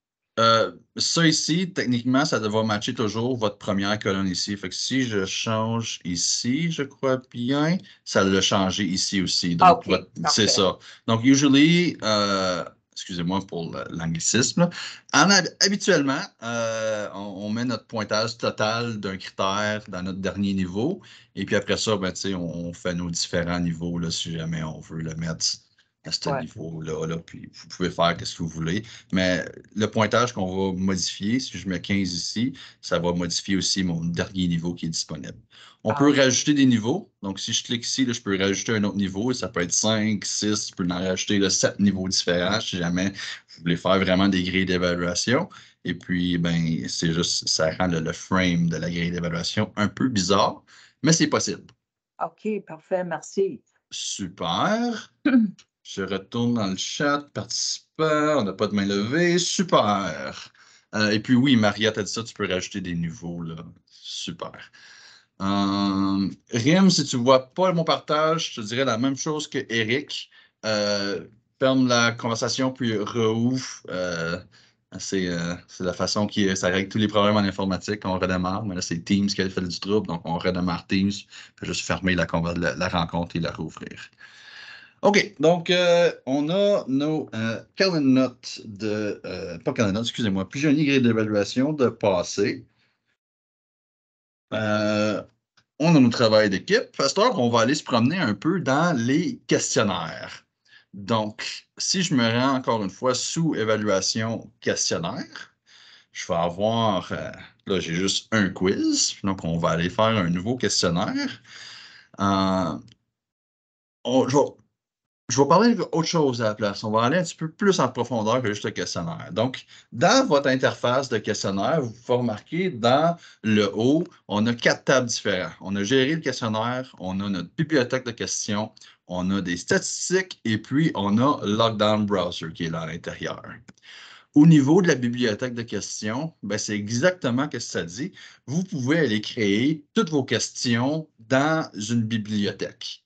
Ça ici, techniquement, ça devrait matcher toujours votre première colonne ici. Fait que si je change ici, je crois bien, ça l'a changé ici aussi. Donc, c'est ça. Donc, usually, excusez-moi pour l'anglicisme, habituellement, on met notre pointage total d'un critère dans notre dernier niveau. Et puis après ça, ben, on fait nos différents niveaux là, si jamais on veut le mettre à ce niveau-là. Puis vous pouvez faire ce que vous voulez. Mais le pointage qu'on va modifier, si je mets 15 ici, ça va modifier aussi mon dernier niveau qui est disponible. On peut rajouter des niveaux. Donc, si je clique ici, là, je peux rajouter un autre niveau. Ça peut être 5, 6, je peux en rajouter 7 niveaux différents si jamais vous voulez faire vraiment des grilles d'évaluation. Et puis, ben, c'est juste, ça rend le frame de la grille d'évaluation un peu bizarre, mais c'est possible. OK, parfait, merci. Super. Je retourne dans le chat, participant, on n'a pas de main levée, super. Et puis oui, Maria, tu as dit ça, tu peux rajouter des niveaux, là. Super. Rim, si tu ne vois pas mon partage, je te dirais la même chose que Eric. Ferme la conversation, puis rouvre. C'est la façon ça règle tous les problèmes en informatique quand on redémarre. Mais là, c'est Teams qui a fait du trouble, donc on redémarre Teams, puis juste fermer la rencontre et la rouvrir. OK, donc on a nos calendar notes pas calendar notes, excusez-moi, pigeonnier grille d'évaluation de passé. On a nos travails d'équipe. À cette heure, on va aller se promener un peu dans les questionnaires. Donc, si je me rends encore une fois sous évaluation questionnaire, je vais avoir, là j'ai juste un quiz, donc on va aller faire un nouveau questionnaire. Je vais parler d'autre chose à la place. On va aller un petit peu plus en profondeur que juste le questionnaire. Donc, dans votre interface de questionnaire, vous pouvez remarquer dans le haut, on a 4 tables différentes. On a géré le questionnaire, on a notre bibliothèque de questions, on a des statistiques et puis on a Lockdown Browser qui est là à l'intérieur. Au niveau de la bibliothèque de questions, ben, c'est exactement ce que ça dit. Vous pouvez aller créer toutes vos questions dans une bibliothèque.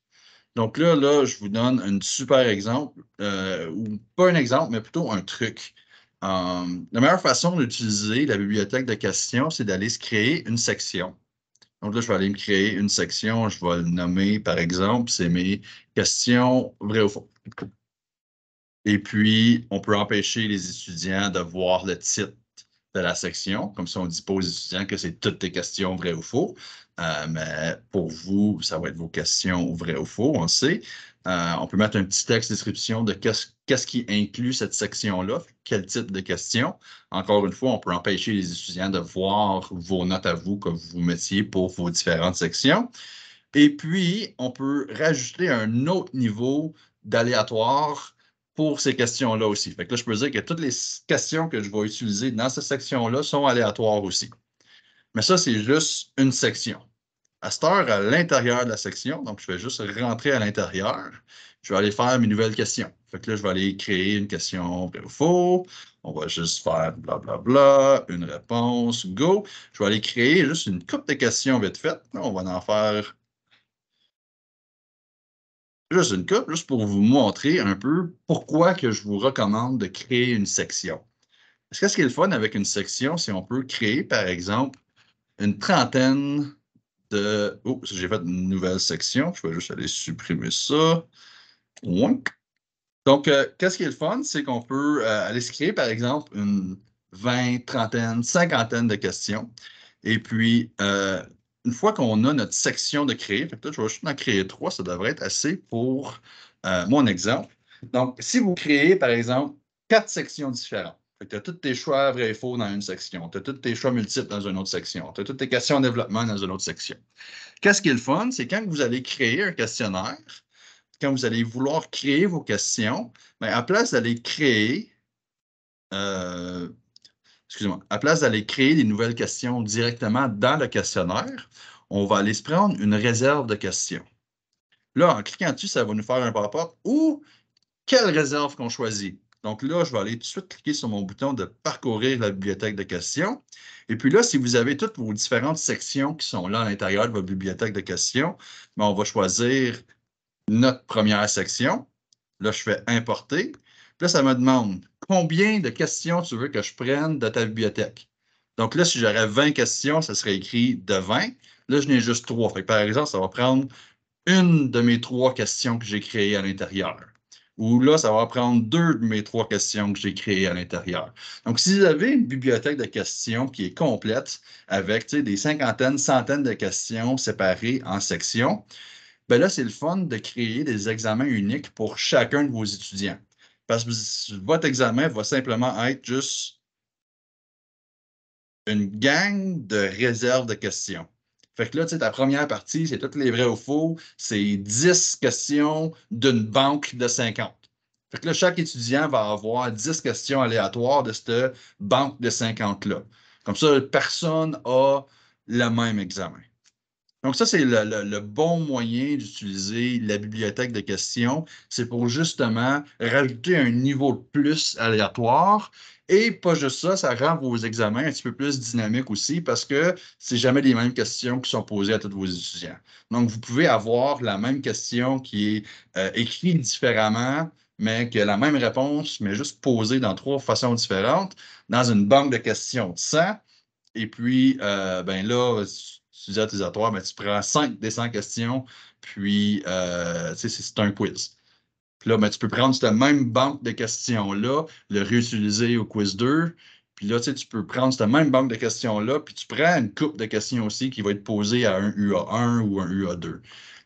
Donc là, je vous donne un super exemple, ou pas un exemple, mais plutôt un truc. La meilleure façon d'utiliser la bibliothèque de questions, c'est d'aller se créer une section. Donc là, je vais aller me créer une section, je vais le nommer, par exemple, c'est mes questions vraies ou faux. Et puis, on peut empêcher les étudiants de voir le titre de la section. Comme ça, on ne dit pas aux étudiants que c'est toutes tes questions vraies ou faux. Mais pour vous, ça va être vos questions vraies ou faux, on le sait. On peut mettre un petit texte description de qu'est-ce qui inclut cette section-là, quel type de questions. Encore une fois, on peut empêcher les étudiants de voir vos notes à vous que vous mettiez pour vos différentes sections. Et puis, on peut rajouter un autre niveau d'aléatoire pour ces questions-là aussi. Fait que là, je peux dire que toutes les questions que je vais utiliser dans cette section-là sont aléatoires aussi. Mais ça, c'est juste une section. À cette heure, à l'intérieur de la section, donc je vais juste rentrer à l'intérieur, je vais aller faire mes nouvelles questions. Fait que là, je vais aller créer une question vrai ou faux. On va juste faire blablabla, une réponse, go. Je vais aller créer juste une couple de questions vite faites. On va en faire juste une couple, juste pour vous montrer un peu pourquoi que je vous recommande de créer une section. Parce que ce qui est le fun avec une section, c'est qu'on peut créer, par exemple, une trentaine de... Oh, j'ai fait une nouvelle section. Je vais juste aller supprimer ça. Donc, qu'est-ce qui est le fun, c'est qu'on peut aller se créer, par exemple, une 20, trentaine, cinquantaine de questions. Et puis, une fois qu'on a notre section de créer, fait que là, je vais juste en créer 3, ça devrait être assez pour mon exemple. Donc, si vous créez, par exemple, 4 sections différentes, tu as tous tes choix vrais et faux dans une section, tu as tous tes choix multiples dans une autre section, tu as toutes tes questions de développement dans une autre section. Qu'est-ce qui est le fun, c'est quand vous allez créer un questionnaire, quand vous allez vouloir créer vos questions, bien, à place d'aller créer, à place d'aller créer des nouvelles questions directement dans le questionnaire, on va aller se prendre une réserve de questions. Là, en cliquant dessus, ça va nous faire un pop-up ou quelle réserve qu'on choisit. Donc là, je vais aller tout de suite cliquer sur mon bouton de parcourir la bibliothèque de questions. Et puis là, si vous avez toutes vos différentes sections qui sont là à l'intérieur de votre bibliothèque de questions, bien, on va choisir notre première section. Là, je fais importer. Puis là, ça me demande combien de questions tu veux que je prenne de ta bibliothèque. Donc là, si j'aurais 20 questions, ça serait écrit de 20. Là, je n'ai juste 3. Fait que, par exemple, ça va prendre une de mes 3 questions que j'ai créées à l'intérieur. Ou là, ça va prendre 2 de mes 3 questions que j'ai créées à l'intérieur. Donc, si vous avez une bibliothèque de questions qui est complète avec des cinquantaines, centaines de questions séparées en sections, ben là, c'est le fun de créer des examens uniques pour chacun de vos étudiants. Parce que votre examen va simplement être juste une gang de réserves de questions. Fait que là, tu sais, ta première partie, c'est toutes les vrais ou faux, c'est 10 questions d'une banque de 50. Fait que là, chaque étudiant va avoir 10 questions aléatoires de cette banque de 50-là. Comme ça, personne n'a le même examen. Donc, ça, c'est le bon moyen d'utiliser la bibliothèque de questions. C'est pour justement rajouter un niveau de plus aléatoire. Et pas juste ça, ça rend vos examens un petit peu plus dynamiques aussi parce que c'est jamais les mêmes questions qui sont posées à tous vos étudiants. Donc, vous pouvez avoir la même question qui est écrite différemment, mais qui a la même réponse, mais juste posée dans 3 façons différentes, dans une banque de questions de 100. Et puis, ben là, tu dis à tes autoires, ben, tu prends 5 des 100 questions, puis c'est un quiz. Puis là, ben, tu peux prendre cette même banque de questions-là, le réutiliser au quiz 2. Puis là, tu peux prendre cette même banque de questions-là, puis tu prends une coupe de questions aussi qui va être posée à un UA1 ou un UA2.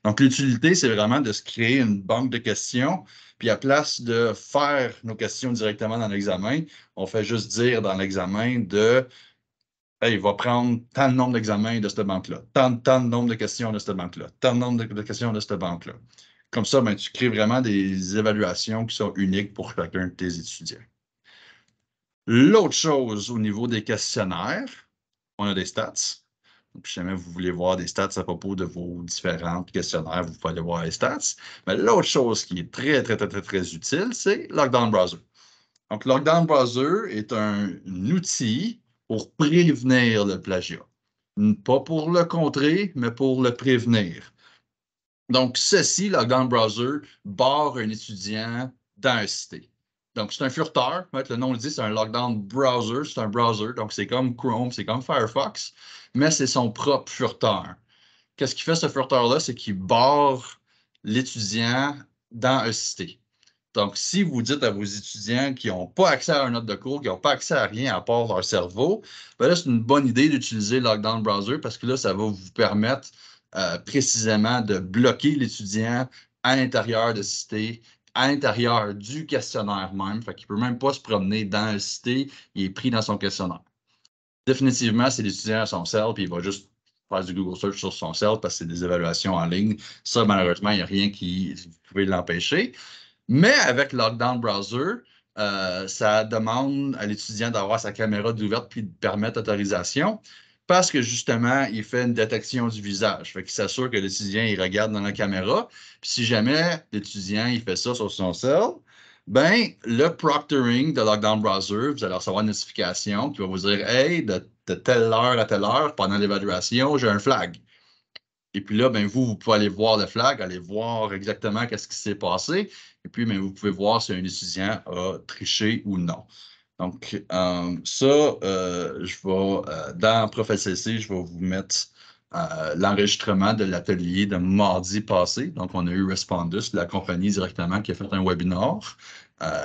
Donc, l'utilité, c'est vraiment de se créer une banque de questions. Puis à place de faire nos questions directement dans l'examen, on fait juste dire dans l'examen de hey, il va prendre tant de nombre d'examens de cette banque-là, tant de nombre de questions de cette banque-là, tant de nombre de questions de cette banque-là. Comme ça, ben, tu crées vraiment des évaluations qui sont uniques pour chacun de tes étudiants. L'autre chose au niveau des questionnaires, on a des stats. Donc, si jamais vous voulez voir des stats à propos de vos différents questionnaires, vous pouvez aller voir les stats. Mais l'autre chose qui est très, très, très, très, très utile, c'est Lockdown Browser. Donc, Lockdown Browser est un outil pour prévenir le plagiat. Pas pour le contrer, mais pour le prévenir. Donc, ceci, Lockdown Browser, barre un étudiant dans un site. Donc, c'est un furteur. Le nom le dit, c'est un Lockdown Browser. C'est un browser. Donc, c'est comme Chrome, c'est comme Firefox, mais c'est son propre furteur. Qu'est-ce qu'il fait, ce furteur-là? C'est qu'il barre l'étudiant dans un site. Donc, si vous dites à vos étudiants qui n'ont pas accès à un note de cours, qui n'ont pas accès à rien à part leur cerveau, ben là, c'est une bonne idée d'utiliser Lockdown Browser parce que là, ça va vous permettre précisément de bloquer l'étudiant à l'intérieur de Cité, à l'intérieur du questionnaire même. Fait qu'il ne peut même pas se promener dans le Cité, il est pris dans son questionnaire. Définitivement, c'est l'étudiant à son cell, puis il va juste faire du Google Search sur son cell parce que c'est des évaluations en ligne. Ça, malheureusement, il n'y a rien qui pouvait l'empêcher. Mais avec Lockdown Browser, ça demande à l'étudiant d'avoir sa caméra ouverte puis de permettre autorisation parce que justement, il fait une détection du visage. Fait qu'il s'assure que l'étudiant il regarde dans la caméra. Puis si jamais l'étudiant il fait ça sur son cell, ben le proctoring de Lockdown Browser, vous allez recevoir une notification qui va vous dire Hey, de telle heure à telle heure, pendant l'évaluation, j'ai un flag. Et puis là, ben, vous pouvez aller voir le flag, aller voir exactement qu'est-ce qui s'est passé. Et puis, ben, vous pouvez voir si un étudiant a triché ou non. Donc, ça, je vais, dans ProfSCC, je vais vous mettre l'enregistrement de l'atelier de mardi passé. Donc, on a eu Respondus, la compagnie directement, qui a fait un webinar.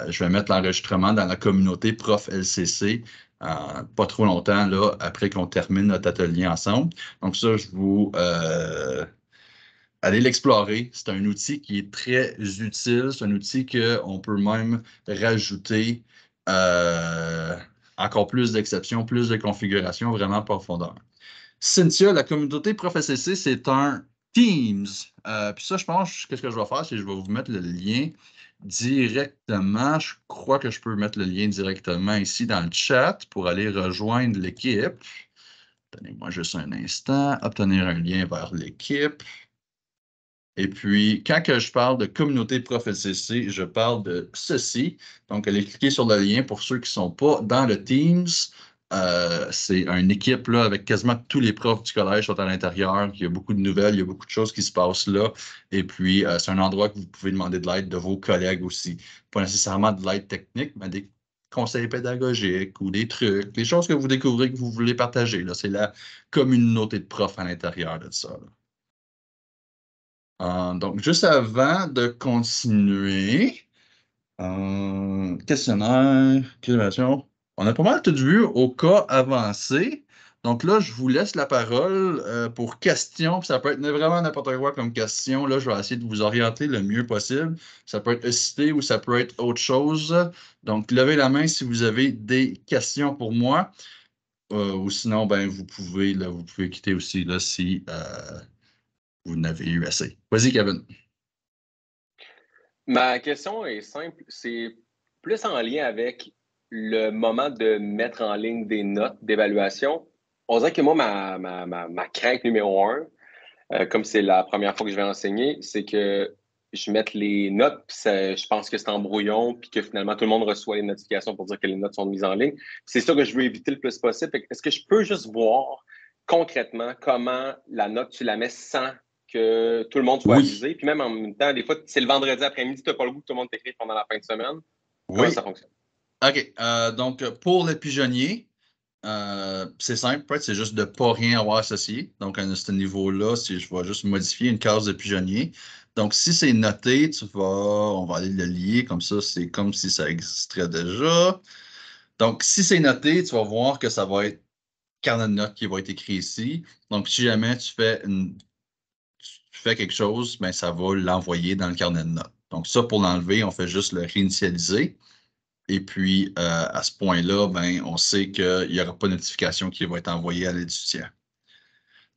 Je vais mettre l'enregistrement dans la communauté ProfLCC pas trop longtemps là, après qu'on termine notre atelier ensemble. Donc ça, je vous allez l'explorer. C'est un outil qui est très utile. C'est un outil qu'on peut même rajouter encore plus d'exceptions, plus de configurations vraiment en profondeur. Cynthia, la communauté ProfSCC, c'est un Teams. Puis ça, je pense, qu'est-ce que je vais faire, c'est que je vais vous mettre le lien directement. Je crois que je peux mettre le lien directement ici dans le chat pour aller rejoindre l'équipe. Donnez-moi juste un instant. Obtenir un lien vers l'équipe. Et puis, quand que je parle de communauté ProfSCC, je parle de ceci. Donc, allez cliquer sur le lien pour ceux qui ne sont pas dans le Teams. C'est une équipe là, avec quasiment tous les profs du collège sont à l'intérieur. Il y a beaucoup de nouvelles, il y a beaucoup de choses qui se passent là. Et puis, c'est un endroit que vous pouvez demander de l'aide de vos collègues aussi. Pas nécessairement de l'aide technique, mais des conseils pédagogiques ou des trucs, des choses que vous découvrez que vous voulez partager. C'est la communauté de profs à l'intérieur de ça. Donc, juste avant de continuer, questionnaire, question. On a pas mal tout vu au cas avancé. Donc là, je vous laisse la parole pour questions. Puis ça peut être vraiment n'importe quoi comme question. Là, je vais essayer de vous orienter le mieux possible. Ça peut être cité ou ça peut être autre chose. Donc, levez la main si vous avez des questions pour moi. Ou sinon, ben, vous pouvez quitter aussi là, si vous n'avez eu assez. Vas-y, Kevin. Ma question est simple. C'est plus en lien avec le moment de mettre en ligne des notes d'évaluation. On dirait que moi, ma crainte numéro 1, comme c'est la première fois que je vais enseigner, c'est que je mette les notes, puis je pense que c'est en brouillon, puis que finalement, tout le monde reçoit les notifications pour dire que les notes sont mises en ligne. C'est ça que je veux éviter le plus possible. Est-ce que je peux juste voir concrètement comment la note, tu la mets sans que tout le monde soit avisé? Puis même en même temps, des fois, c'est le vendredi après-midi, tu n'as pas le goût que tout le monde t'écrive pendant la fin de semaine. Comment ça fonctionne? OK. Donc, pour le pigeonnier, c'est simple, c'est juste de ne pas rien avoir associé. Donc, à ce niveau-là, si je vais juste modifier une case de pigeonnier, Donc, si c'est noté, on va aller le lier comme ça, c'est comme si ça existerait déjà. Donc, si c'est noté, tu vas voir que ça va être carnet de notes qui va être écrit ici. Donc, si jamais tu fais quelque chose, ben, ça va l'envoyer dans le carnet de notes. Donc, ça, pour l'enlever, on fait juste le réinitialiser. Et puis, à ce point-là, ben, on sait qu'il n'y aura pas de notification qui va être envoyée à l'étudiant.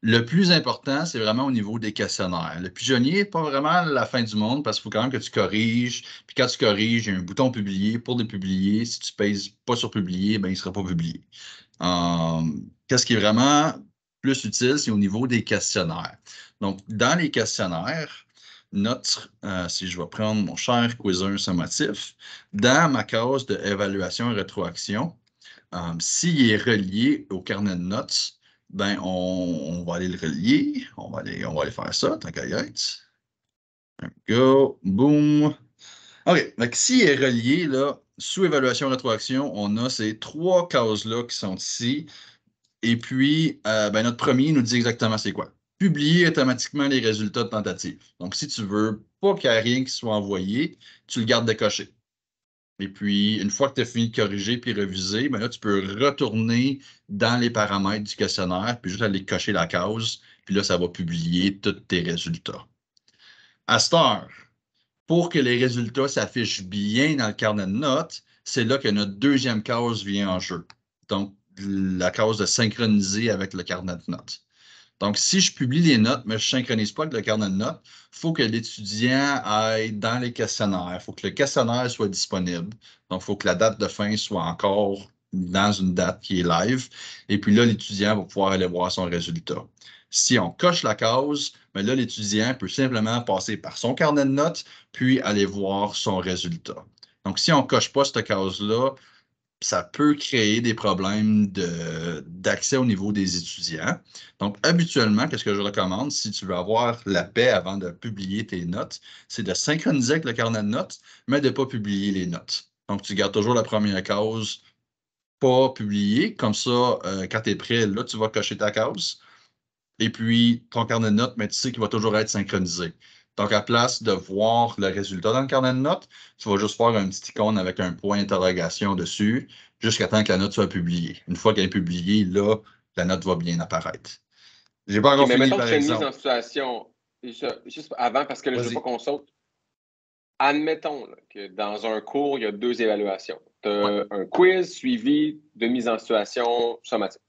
Le plus important, c'est vraiment au niveau des questionnaires. Le pigeonnier n'est pas vraiment la fin du monde parce qu'il faut quand même que tu corriges. Puis quand tu corriges, il y a un bouton publier pour le publier. Si tu ne pèses pas sur publier, ben, il ne sera pas publié. Qu'est-ce qui est vraiment plus utile, c'est au niveau des questionnaires. Donc, dans les questionnaires, si je vais prendre mon cher quizzer sommatif, dans ma case d'évaluation et rétroaction, s'il est relié au carnet de notes, ben on va aller le relier. On va aller faire ça, tant qu'à y être. Go, boom. OK, donc s'il est relié, là, sous évaluation rétroaction, on a ces 3 cases-là qui sont ici. Et puis, ben, notre premier nous dit exactement c'est quoi. Publier automatiquement les résultats de tentative. Donc, si tu ne veux pas qu'il n'y ait rien qui soit envoyé, tu le gardes décoché. Et puis, une fois que tu as fini de corriger puis réviser, ben là, tu peux retourner dans les paramètres du questionnaire, puis juste aller cocher la case, puis là, ça va publier tous tes résultats. À cette heure, pour que les résultats s'affichent bien dans le carnet de notes, c'est là que notre deuxième case vient en jeu. Donc, la case de synchroniser avec le carnet de notes. Donc, si je publie les notes, mais je ne synchronise pas avec le carnet de notes, il faut que l'étudiant aille dans les questionnaires. Il faut que le questionnaire soit disponible. Donc, il faut que la date de fin soit encore dans une date qui est live. Et puis là, l'étudiant va pouvoir aller voir son résultat. Si on coche la case, mais là, l'étudiant peut simplement passer par son carnet de notes, puis aller voir son résultat. Donc, si on ne coche pas cette case-là, ça peut créer des problèmes d'accès au niveau des étudiants. Donc, habituellement, qu'est-ce que je recommande si tu veux avoir la paix avant de publier tes notes, c'est de synchroniser avec le carnet de notes, mais de ne pas publier les notes. Donc, tu gardes toujours la première case, pas publiée. Comme ça, quand tu es prêt, là, tu vas cocher ta case. Et puis, ton carnet de notes, mais tu sais qu'il va toujours être synchronisé. Donc, à place de voir le résultat dans le carnet de notes, tu vas juste faire un petit icône avec un point d'interrogation dessus jusqu'à temps que la note soit publiée. Une fois qu'elle est publiée, là, la note va bien apparaître. J'ai pas encore mais fini, mettons par que tu fais une mise exemple. en situation, juste avant, parce que là, je ne veux pas qu'on saute. Admettons là, que dans un cours, il y a 2 évaluations. Tu as un quiz suivi de mise en situation sommatique.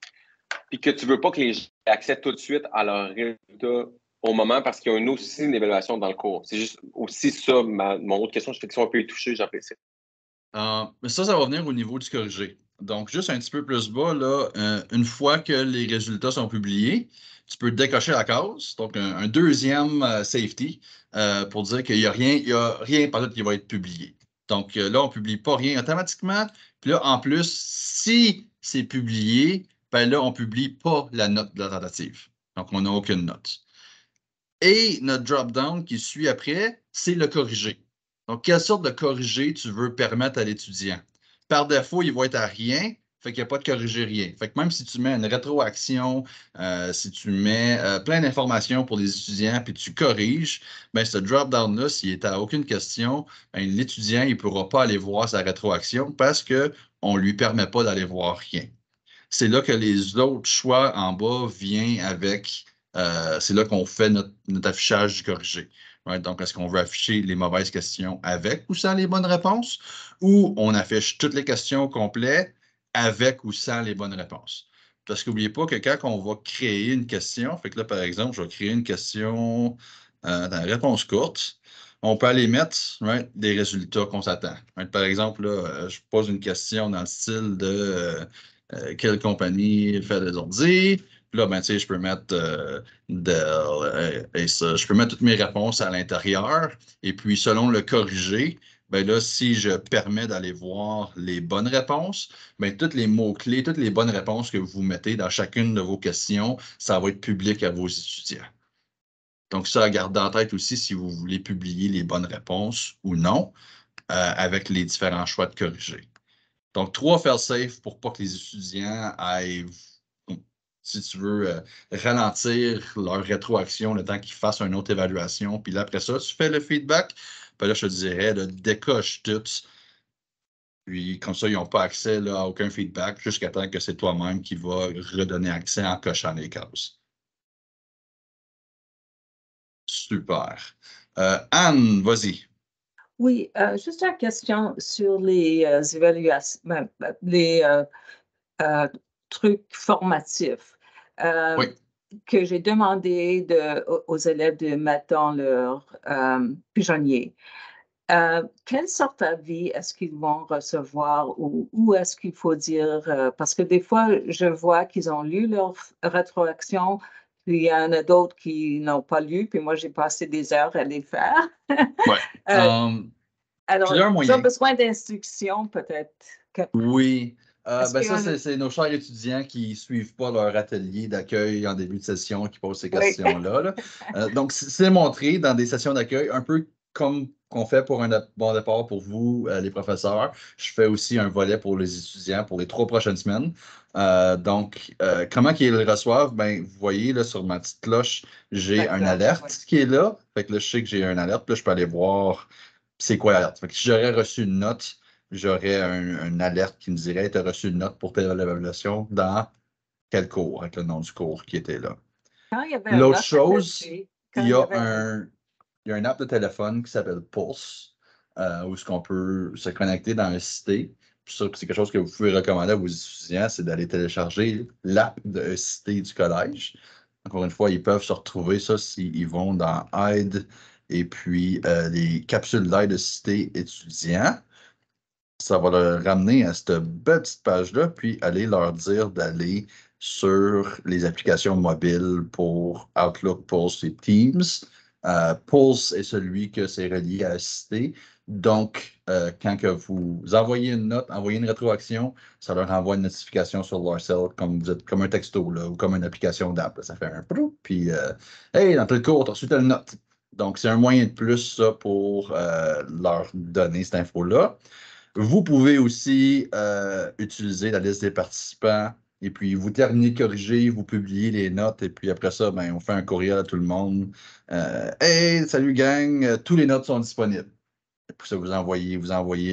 Puis que tu ne veux pas que les gens aient accès tout de suite à leurs résultats au moment parce qu'il y a aussi une évaluation dans le cours. C'est juste aussi ça, mon autre question. Je fais que si on peut y toucher, j'apprécie. Mais ça va venir au niveau du corrigé. Donc, juste un petit peu plus bas, là, une fois que les résultats sont publiés, tu peux décocher la case, donc un deuxième safety pour dire qu'il n'y a rien par qui va être publié. Donc là, on ne publie pas rien automatiquement. Puis là, en plus, si c'est publié, ben là, on ne publie pas la note de la tentative. Donc, on n'a aucune note. Et notre drop-down qui suit après, c'est le corrigé. Donc, quelle sorte de corrigé tu veux permettre à l'étudiant? Par défaut, il va être à rien, fait qu'il n'y a pas de corrigé rien. Fait que même si tu mets une rétroaction, si tu mets plein d'informations pour les étudiants, puis tu corriges, bien, ce drop-down-là, s'il est à aucune question, bien, l'étudiant, il ne pourra pas aller voir sa rétroaction parce qu'on ne lui permet pas d'aller voir rien. C'est là que les autres choix en bas viennent avec, c'est là qu'on fait notre affichage du corrigé. Right? Donc, est-ce qu'on veut afficher les mauvaises questions avec ou sans les bonnes réponses, ou on affiche toutes les questions au complet avec ou sans les bonnes réponses? Parce qu'oubliez pas que quand on va créer une question, fait que là, par exemple, je vais créer une question dans la réponse courte, on peut aller mettre des résultats qu'on s'attend. Right? Par exemple, là, je pose une question dans le style de quelle compagnie fait des ordi. Puis là, ben, tu sais, je peux mettre Dell et ça. Je peux mettre toutes mes réponses à l'intérieur. Et puis, selon le corrigé, ben là, si je permets d'aller voir les bonnes réponses, ben, tous les mots-clés, toutes les bonnes réponses que vous mettez dans chacune de vos questions, ça va être public à vos étudiants. Donc, ça, à garder en tête aussi si vous voulez publier les bonnes réponses ou non, avec les différents choix de corriger. Donc, 3 fail-safe pour pas que les étudiants aillent si tu veux ralentir leur rétroaction le temps qu'ils fassent une autre évaluation. Puis là, après ça, tu fais le feedback. Puis là, je te dirais, là, décoche tout. Puis comme ça, ils n'ont pas accès là, à aucun feedback jusqu'à temps que c'est toi-même qui va redonner accès en cochant les cases. Super. Anne, vas-y. Oui, juste une question sur les évaluations, les trucs formatifs Oui. que j'ai demandé aux élèves de mettre dans leur pigeonnier. Quelle sorte d'avis est-ce qu'ils vont recevoir ou est-ce qu'il faut dire, parce que des fois, je vois qu'ils ont lu leur rétroaction, puis il y en a d'autres qui n'ont pas lu, puis moi, j'ai passé des heures à les faire. Ouais. Alors, Plusieurs ils moyens. ont besoin d'instructions, peut-être. Oui. Est-ce Ben qu'il y ça, en a- c'est nos chers étudiants qui ne suivent pas leur atelier d'accueil en début de session qui posent ces Oui. questions-là. Là. Donc, c'est montré dans des sessions d'accueil, un peu comme qu'on fait pour un bon départ pour vous, les professeurs. Je fais aussi un volet pour les étudiants pour les 3 prochaines semaines. Donc, comment qu'ils le reçoivent? Ben, vous voyez là, sur ma petite cloche, j'ai un D'accord, alerte oui. qui est là. Fait que là, je sais que j'ai un alerte. Puis là, je peux aller voir c'est quoi l'alerte. Fait que si j'aurais reçu une note, j'aurais un alerte qui me dirait tu as reçu une note pour telle évaluation dans quel cours, avec le nom du cours qui était là. Quand il y avait un L'autre note chose, attaché, il y a une app de téléphone qui s'appelle Pulse, où est-ce qu'on peut se connecter dans un cité. C'est quelque chose que vous pouvez recommander à vos étudiants, c'est d'aller télécharger l'app de cité du collège. Encore une fois, ils peuvent se retrouver ça s'ils vont dans Aide et puis les capsules d'aide de cité étudiants. Ça va leur ramener à cette belle petite page-là, puis aller leur dire d'aller sur les applications mobiles pour Outlook, Pulse et Teams. Pulse est celui que c'est relié à Cité. Donc, quand que vous envoyez une note, envoyez une rétroaction, ça leur envoie une notification sur leur cell comme un texto là, ou comme une application d'app. Ça fait un prou, puis hey, dans tel cours, tu as reçu telle note. Donc, c'est un moyen de plus ça, pour leur donner cette info-là. Vous pouvez aussi utiliser la liste des participants et puis vous terminez de corriger, vous publiez les notes et puis après ça, ben, on fait un courriel à tout le monde. Hey, salut gang, tous les notes sont disponibles. Et puis ça, vous envoyez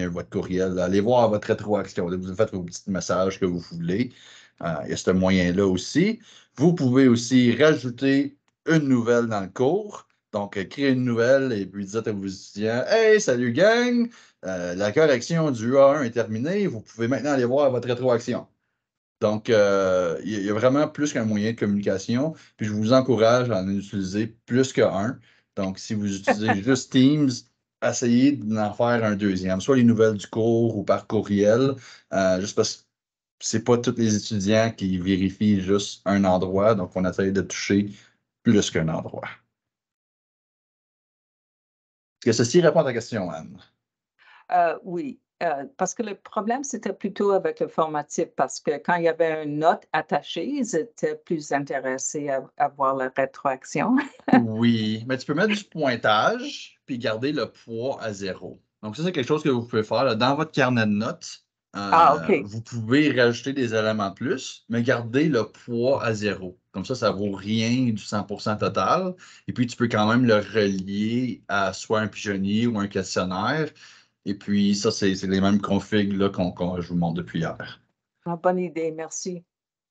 votre courriel, allez voir votre rétroaction. Vous faites vos petits messages que vous voulez. Il y a ce moyen-là aussi. Vous pouvez aussi rajouter une nouvelle dans le cours. Donc, créer une nouvelle et puis dites à vos étudiants hey, salut gang, la correction du A1 est terminée, vous pouvez maintenant aller voir votre rétroaction. Donc, il y a vraiment plus qu'un moyen de communication. Puis, je vous encourage à en utiliser plus qu'un. Donc, si vous utilisez juste Teams, essayez d'en faire un deuxième, soit les nouvelles du cours ou par courriel, juste parce que c'est pas tous les étudiants qui vérifient juste un endroit. Donc, on essaye de toucher plus qu'un endroit. Est-ce que ceci répond à ta question, Anne? Oui, parce que le problème, c'était plutôt avec le formatif, parce que quand il y avait une note attachée, ils étaient plus intéressés à voir la rétroaction. Oui, mais tu peux mettre du pointage puis garder le poids à 0. Donc, ça, c'est quelque chose que vous pouvez faire là. Dans votre carnet de notes, OK. vous pouvez rajouter des éléments de plus, mais garder le poids à 0. Comme ça ne vaut rien du 100% total. Et puis, tu peux quand même le relier à soit un pigeonnier ou un questionnaire. Et puis, ça, c'est les mêmes configs là, que je vous montre depuis hier. Bonne idée, merci.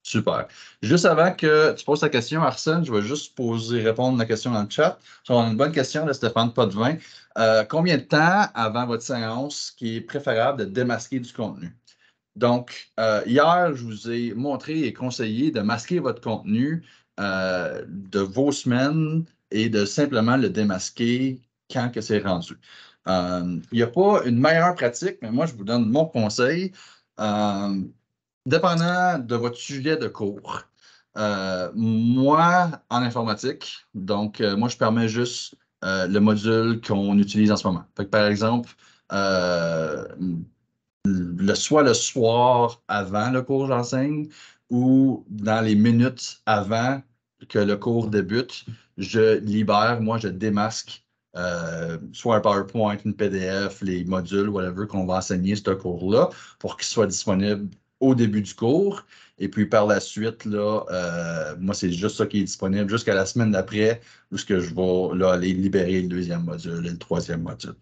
Super. Juste avant que tu poses ta question, Arsène, je vais juste répondre à la question dans le chat. On a une bonne question de Stéphane Potvin. Combien de temps avant votre séance qui est préférable de démasquer du contenu? Donc, hier, je vous ai montré et conseillé de masquer votre contenu de vos semaines et de simplement le démasquer quand que c'est rendu. Il n'y a pas une meilleure pratique, mais moi, je vous donne mon conseil. Dépendant de votre sujet de cours, moi, en informatique, donc moi, je permets juste le module qu'on utilise en ce moment. Fait que, par exemple, soit le soir avant le cours, j'enseigne, ou dans les minutes avant que le cours débute, je libère, moi, je démasque soit un PowerPoint, une PDF, les modules, whatever, qu'on va enseigner ce cours-là pour qu'il soit disponible au début du cours. Et puis par la suite, là, moi, c'est juste ça qui est disponible jusqu'à la semaine d'après, où ce que je vais là, aller libérer le deuxième module et le troisième module.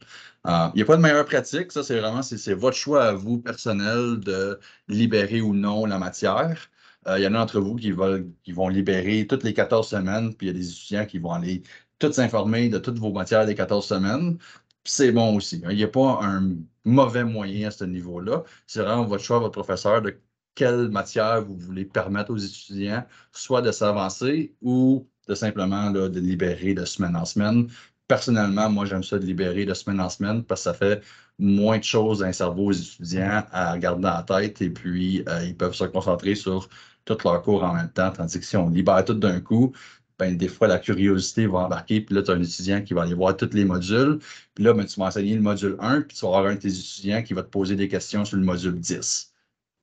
Il n'y a pas de meilleure pratique, ça, c'est vraiment c'est votre choix à vous personnel de libérer ou non la matière. Il y en a d'entre vous qui vont libérer toutes les 14 semaines, puis il y a des étudiants qui vont aller tous s'informer de toutes vos matières des 14 semaines. C'est bon aussi. Il n'y a pas un mauvais moyen à ce niveau-là. C'est vraiment votre choix, votre professeur, de quelle matière vous voulez permettre aux étudiants, soit de s'avancer ou de simplement là, de libérer de semaine en semaine. Personnellement, moi, j'aime ça de libérer de semaine en semaine parce que ça fait moins de choses dans le cerveau aux étudiants à garder dans la tête et puis ils peuvent se concentrer sur tous leurs cours en même temps, tandis que si on libère tout d'un coup, ben, des fois, la curiosité va embarquer, puis là, tu as un étudiant qui va aller voir tous les modules, puis là, ben, tu vas enseigner le module 1, puis tu vas avoir un de tes étudiants qui va te poser des questions sur le module 10.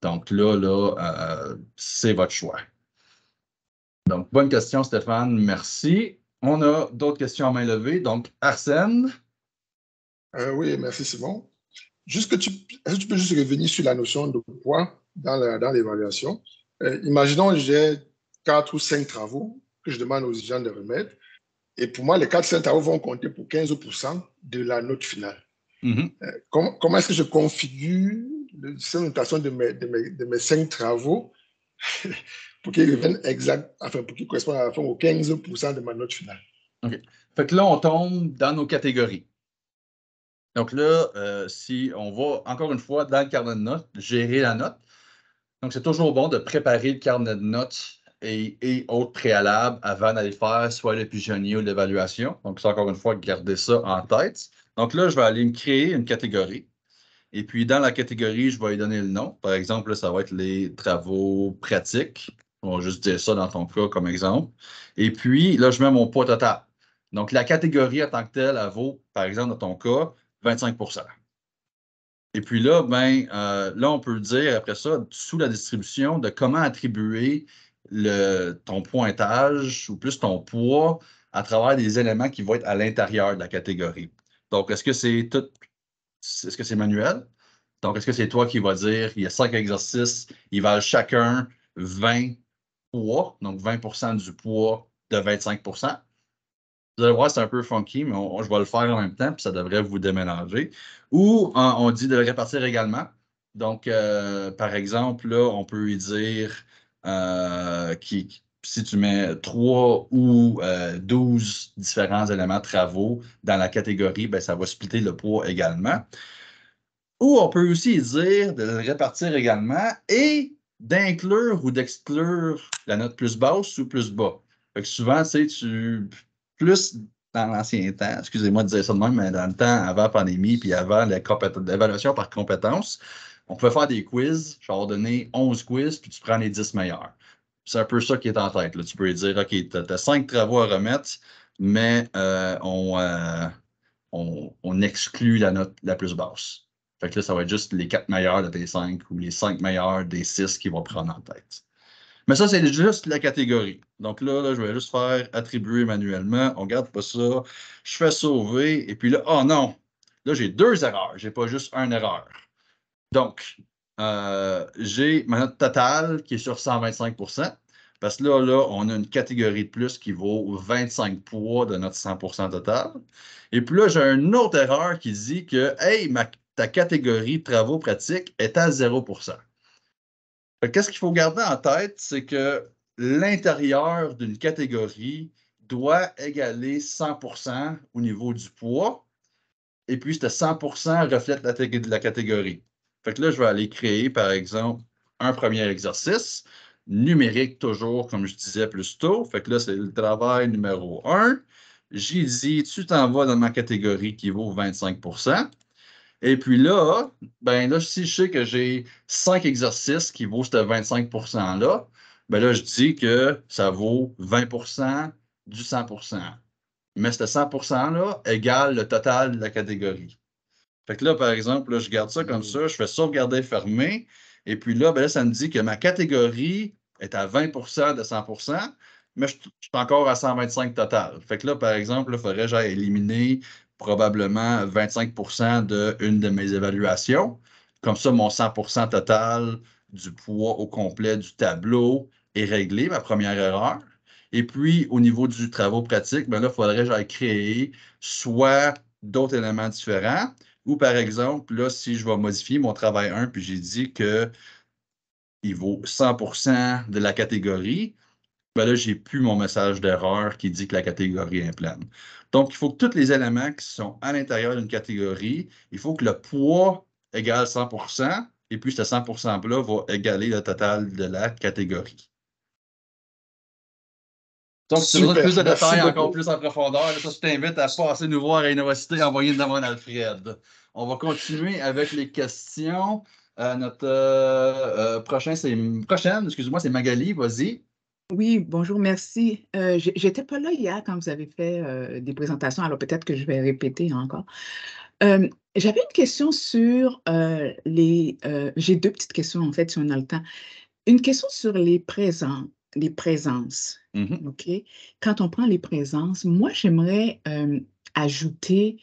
Donc là, c'est votre choix. Donc, bonne question, Stéphane. Merci. On a d'autres questions à main levée. Donc, Arsène. Oui, merci, Simon. Est-ce que tu peux juste revenir sur la notion de poids dans l'évaluation? Imaginons j'ai 4 ou 5 travaux que je demande aux étudiants de remettre. Et pour moi, les 4 ou 5 travaux vont compter pour 15% de la note finale. Comment est-ce que je configure cette notation de mes 5 travaux pour qu'ils reviennent pour qu'ils correspondent à la fin aux 15% de ma note finale? OK. Fait que là, on tombe dans nos catégories. Donc là, si on va, encore une fois, dans le carnet de notes, gérer la note. Donc, c'est toujours bon de préparer le carnet de notes et autres préalables avant d'aller faire soit le pigeonnier ou l'évaluation. Donc, c'est encore une fois, garder ça en tête. Donc là, je vais aller me créer une catégorie. Et puis, dans la catégorie, je vais lui donner le nom. Par exemple, là, ça va être les travaux pratiques. On va juste dire ça dans ton cas comme exemple. Et puis, là, je mets mon poids total. Donc, la catégorie en tant que telle, elle vaut, par exemple, dans ton cas, 25%. Et puis là, ben, là, on peut dire après ça, sous la distribution, de comment attribuer ton pointage ou plus ton poids à travers des éléments qui vont être à l'intérieur de la catégorie. Donc, est-ce que c'est manuel? Donc, est-ce que c'est toi qui vas dire, il y a 5 exercices, ils valent chacun 20 poids, donc 20% du poids de 25%? Vous allez voir, c'est un peu funky, mais je vais le faire en même temps, puis ça devrait vous déménager. Ou on dit de le répartir également. Donc, par exemple, là, on peut lui dire si tu mets 3 ou 12 différents éléments de travaux dans la catégorie, ben, ça va splitter le poids également. Ou on peut aussi dire de le répartir également et d'inclure ou d'exclure la note plus basse ou plus bas. Fait que souvent, plus dans l'ancien temps, excusez-moi de dire ça de même, mais dans le temps avant la pandémie, puis avant l'évaluation par compétences, on pouvait faire des quiz. Je vais leur donner 11 quiz, puis tu prends les 10 meilleurs. C'est un peu ça qui est en tête. Là. Tu peux dire, OK, tu as 5 travaux à remettre, mais on exclut la note la plus basse. Fait que là, ça va être juste les 4 meilleurs de tes 5 ou les 5 meilleurs des 6 qui vont prendre en tête. Mais ça, c'est juste la catégorie. Donc là, je vais juste faire attribuer manuellement. On ne garde pas ça. Je fais sauver. Et puis là, oh non! Là, j'ai 2 erreurs. Je n'ai pas juste une erreur. Donc, j'ai ma note totale qui est sur 125%. Parce que là, on a une catégorie de plus qui vaut 25 poids de notre 100% total. Et puis là, j'ai une autre erreur qui dit que, hey, ta catégorie de travaux pratiques est à 0%. Qu'est-ce qu'il faut garder en tête, c'est que l'intérieur d'une catégorie doit égaler 100% au niveau du poids. Et puis, ce 100% reflète la catégorie. Fait que là, je vais aller créer, par exemple, un premier exercice, numérique toujours, comme je disais plus tôt. Fait que là, c'est le travail numéro 1. J'ai dit, tu t'en vas dans ma catégorie qui vaut 25%. Et puis là, ben là, si je sais que j'ai 5 exercices qui vaut ce 25%-là, ben là, je dis que ça vaut 20% du 100%. Mais ce 100%-là égale le total de la catégorie. Fait que là, par exemple, là, je garde ça comme ça, je fais sauvegarder, fermer, et puis là, ben là, ça me dit que ma catégorie est à 20% de 100%, mais je suis encore à 125 total. Fait que là, par exemple, il faudrait que j'aille éliminer probablement 25% d'une de mes évaluations. Comme ça, mon 100% total du poids au complet du tableau est réglé, ma première erreur. Et puis, au niveau du travail pratique, ben là, il faudrait que j'aille créer soit d'autres éléments différents, ou par exemple, là, si je vais modifier mon travail 1, puis j'ai dit qu'il vaut 100% de la catégorie, ben là, je n'ai plus mon message d'erreur qui dit que la catégorie est pleine. Donc, il faut que tous les éléments qui sont à l'intérieur d'une catégorie, il faut que le poids égale 100%, et puis ce 100%-là va égaler le total de la catégorie. Donc, si tu veux plus de détails, encore plus en profondeur, là, ça, je t'invite à passer nous voir à l'université, envoyer une demande à Alfred. On va continuer avec les questions. Notre prochaine, excuse-moi, c'est Magali, vas-y. Oui, bonjour, merci. J'étais pas là hier quand vous avez fait des présentations, alors peut-être que je vais répéter encore. J'avais une question sur j'ai deux petites questions en fait, si on a le temps. Une question sur les présences. OK? Quand on prend les présences, moi, j'aimerais ajouter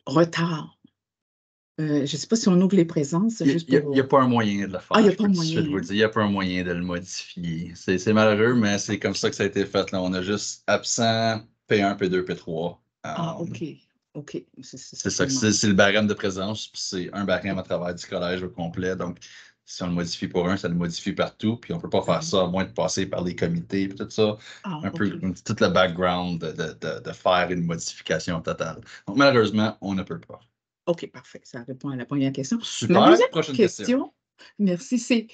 retard. Je ne sais pas si on ouvre les présences. Il n'y a pas un moyen de le faire. Ah, il n'y a je pas peux un tout de suite moyen. vous le dire. Il n'y a pas un moyen de le modifier. C'est malheureux, mais c'est comme ça que ça a été fait. Là. On a juste absent P1, P2, P3. Ah, OK. OK. C'est ça, c'est le barème de présence, puis c'est un barème à travers du collège au complet. Donc, si on le modifie pour un, ça le modifie partout. Puis on ne peut pas faire ça à moins de passer par les comités et tout ça. Un peu tout le background de faire une modification totale. Donc, malheureusement, on ne peut pas. OK, parfait. Ça répond à la première question. Super. La deuxième Prochaine question. Merci, c'est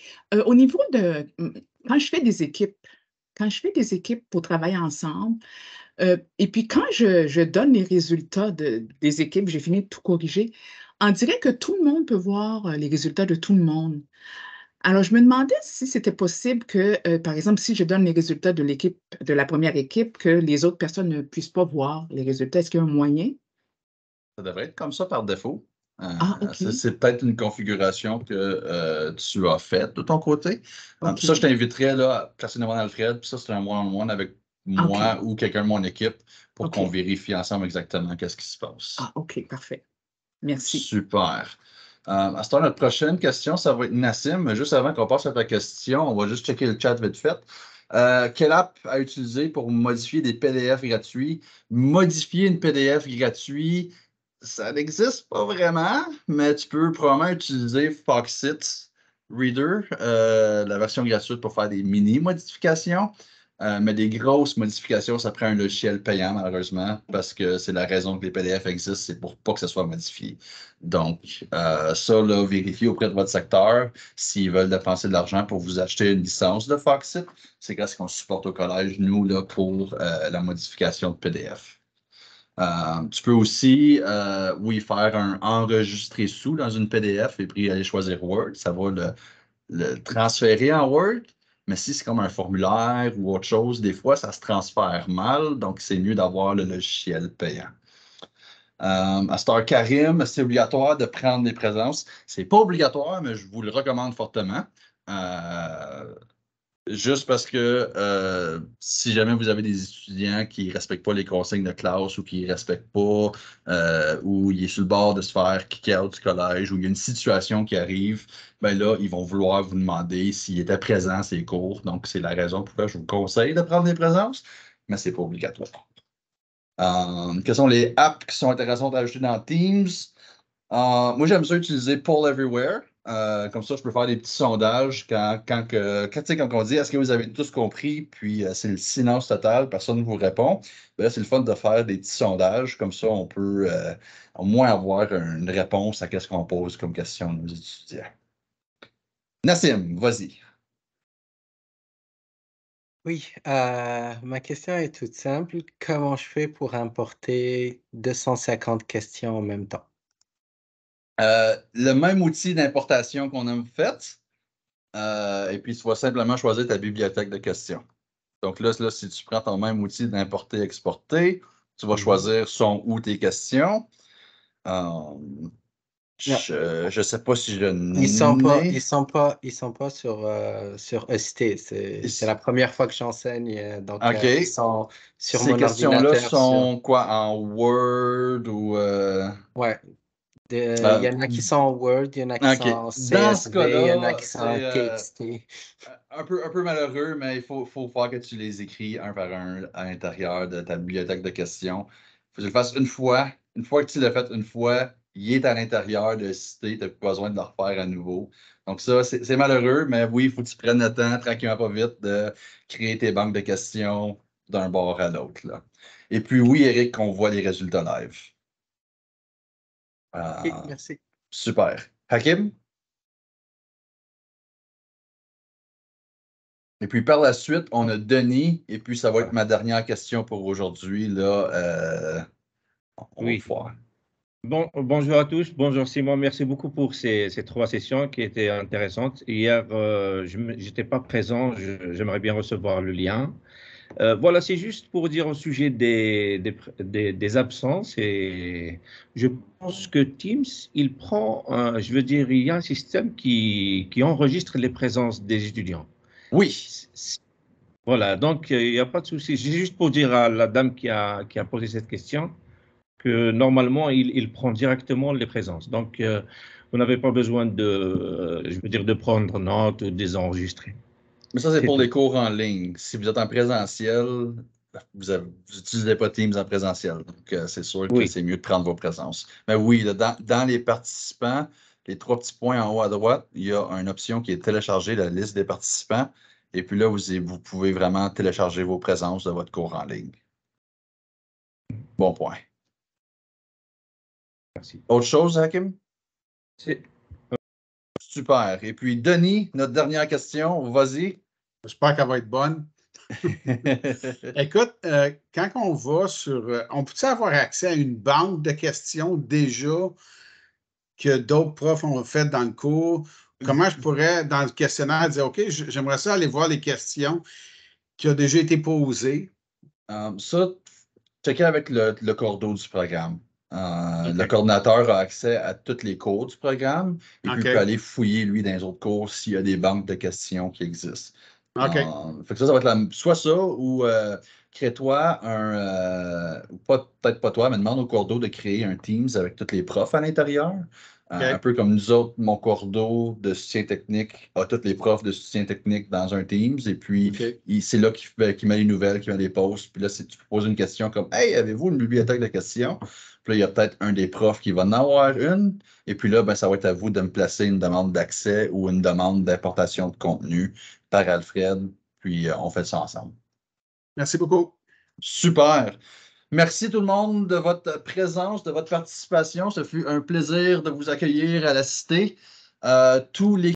au niveau de quand je fais des équipes, pour travailler ensemble, et puis quand je donne les résultats des équipes, j'ai fini de tout corriger, on dirait que tout le monde peut voir les résultats de tout le monde. Alors, je me demandais si c'était possible que, par exemple, si je donne les résultats de la première équipe, que les autres personnes ne puissent pas voir les résultats. Est-ce qu'il y a un moyen? Ça devrait être comme ça par défaut. OK. C'est peut-être une configuration que tu as faite de ton côté. OK. Ça, je t'inviterais là, à placer devant Alfred, puis ça, c'est un one-on-one avec moi ou quelqu'un de mon équipe pour qu'on vérifie ensemble exactement qu'est-ce qui se passe. Ah, OK, parfait. Merci. Super. À ce temps, notre prochaine question, ça va être Nassim. Mais juste avant qu'on passe à ta question, on va juste checker le chat vite fait. Quelle app à utiliser pour modifier des PDF gratuits? Modifier une PDF gratuit, ça n'existe pas vraiment, mais tu peux probablement utiliser Foxit Reader, la version gratuite pour faire des mini-modifications. Mais des grosses modifications, ça prend un logiciel payant, malheureusement, parce que c'est la raison que les PDF existent, c'est pour pas que ce soit modifié. Donc, ça, là, vérifiez auprès de votre secteur s'ils veulent dépenser de l'argent pour vous acheter une licence de Foxit. C'est grâce qu'on supporte au collège, nous, là, pour la modification de PDF. Tu peux aussi, faire un enregistrer sous dans une PDF et puis aller choisir Word. Ça va le transférer en Word. Mais si c'est comme un formulaire ou autre chose, des fois, ça se transfère mal. Donc, c'est mieux d'avoir le logiciel payant. À Star Karim, c'est obligatoire de prendre des présences. Ce n'est pas obligatoire, mais je vous le recommande fortement. Juste parce que si jamais vous avez des étudiants qui ne respectent pas les consignes de classe ou qui ne respectent pas, ou il est sur le bord de se faire kick out du collège, ou il y a une situation qui arrive, ben là, ils vont vouloir vous demander s'il était présent à ces cours. Donc, c'est la raison pour laquelle je vous conseille de prendre des présences, mais ce n'est pas obligatoire. Quelles sont les apps qui sont intéressantes à ajouter dans Teams? Moi, j'aime ça utiliser Poll Everywhere. Comme ça, je peux faire des petits sondages quand on dit est-ce que vous avez tous compris, puis c'est le silence total, personne ne vous répond. Ben là, c'est le fun de faire des petits sondages. Comme ça, on peut au moins avoir une réponse à ce qu'on pose comme question à nos étudiants. Nassim, vas-y. Oui, ma question est toute simple. Comment je fais pour importer 250 questions en même temps? Le même outil d'importation qu'on a fait, et puis tu vas simplement choisir ta bibliothèque de questions. Donc là, si tu prends ton même outil d'importer-exporter, tu vas choisir son ou tes questions. Je ne sais pas si je Ils sont pas sur EST. C'est la première fois que j'enseigne. Donc, ils sont sur mon ordinateur. Ces questions-là sont quoi, en Word ou... Ouais. Il y en a qui sont en Word, il y en a qui sont en Dans ce CSV, il y en a cas-là, qui sont en TXT. un peu malheureux, mais il faut faire que tu les écris un par un à l'intérieur de ta bibliothèque de questions. Il faut que tu le fasses une fois. Une fois que tu l'as fait une fois, il est à l'intérieur de cité, tu n'as plus besoin de le refaire à nouveau. Donc ça, c'est malheureux, mais oui, il faut que tu prennes le temps, tranquillement pas vite, de créer tes banques de questions d'un bord à l'autre, là. Et puis oui, Eric, on voit les résultats live. OK, merci. Super. Hakim? Et puis par la suite, on a Denis, et puis ça va être ma dernière question pour aujourd'hui. Là, on va Oui. voir. Bonjour à tous, bonjour Simon, merci beaucoup pour ces 3 sessions qui étaient intéressantes. Hier, je n'étais pas présent, j'aimerais bien recevoir le lien. Voilà, c'est juste pour dire au sujet des absences. Et je pense que Teams, il prend, je veux dire, il y a un système qui enregistre les présences des étudiants. Oui. Voilà, donc il n'y a pas de souci. C'est juste pour dire à la dame qui a posé cette question que normalement, il prend directement les présences. Donc, vous n'avez pas besoin je veux dire, de prendre note ou de les enregistrer. Mais ça, c'est pour tout. les cours en ligne. Si vous êtes en présentiel, vous n'utilisez pas Teams en présentiel. Donc, c'est sûr que Oui. c'est mieux de prendre vos présences. Mais oui, là, dans les participants, les 3 petits points en haut à droite, il y a une option qui est télécharger la liste des participants. Et puis là, vous pouvez vraiment télécharger vos présences de votre cours en ligne. Bon point. Merci. Autre chose, Hakim? C'est Super. Et puis, Denis, notre dernière question, vas-y. J'espère qu'elle va être bonne. Écoute, quand on va sur... on peut-tu avoir accès à une banque de questions déjà que d'autres profs ont fait dans le cours? Comment je pourrais, dans le questionnaire, dire, OK, j'aimerais ça aller voir les questions qui ont déjà été posées? Ça, checker avec le cordeau du programme. OK. Le coordinateur a accès à tous les cours du programme et puis il OK. peut aller fouiller, lui, dans les autres cours s'il y a des banques de questions qui existent. OK. Fait que ça va être soit ça ou crée-toi peut-être pas toi, mais demande au cordeau de créer un Teams avec tous les profs à l'intérieur. Un peu comme nous autres, mon cordeau de soutien technique a tous les profs de soutien technique dans un Teams. Et puis, OK. c'est là qu'il met les nouvelles, qu'il met les posts. Puis là, tu peux poser une question comme Hey, avez-vous une bibliothèque de questions? Puis là, il y a peut-être un des profs qui va en avoir une. Et puis là, ben, ça va être à vous de me placer une demande d'accès ou une demande d'importation de contenu par Alfred. Puis, on fait ça ensemble. Merci beaucoup. Super. Merci tout le monde de votre présence, de votre participation. Ce fut un plaisir de vous accueillir à la Cité. Tous les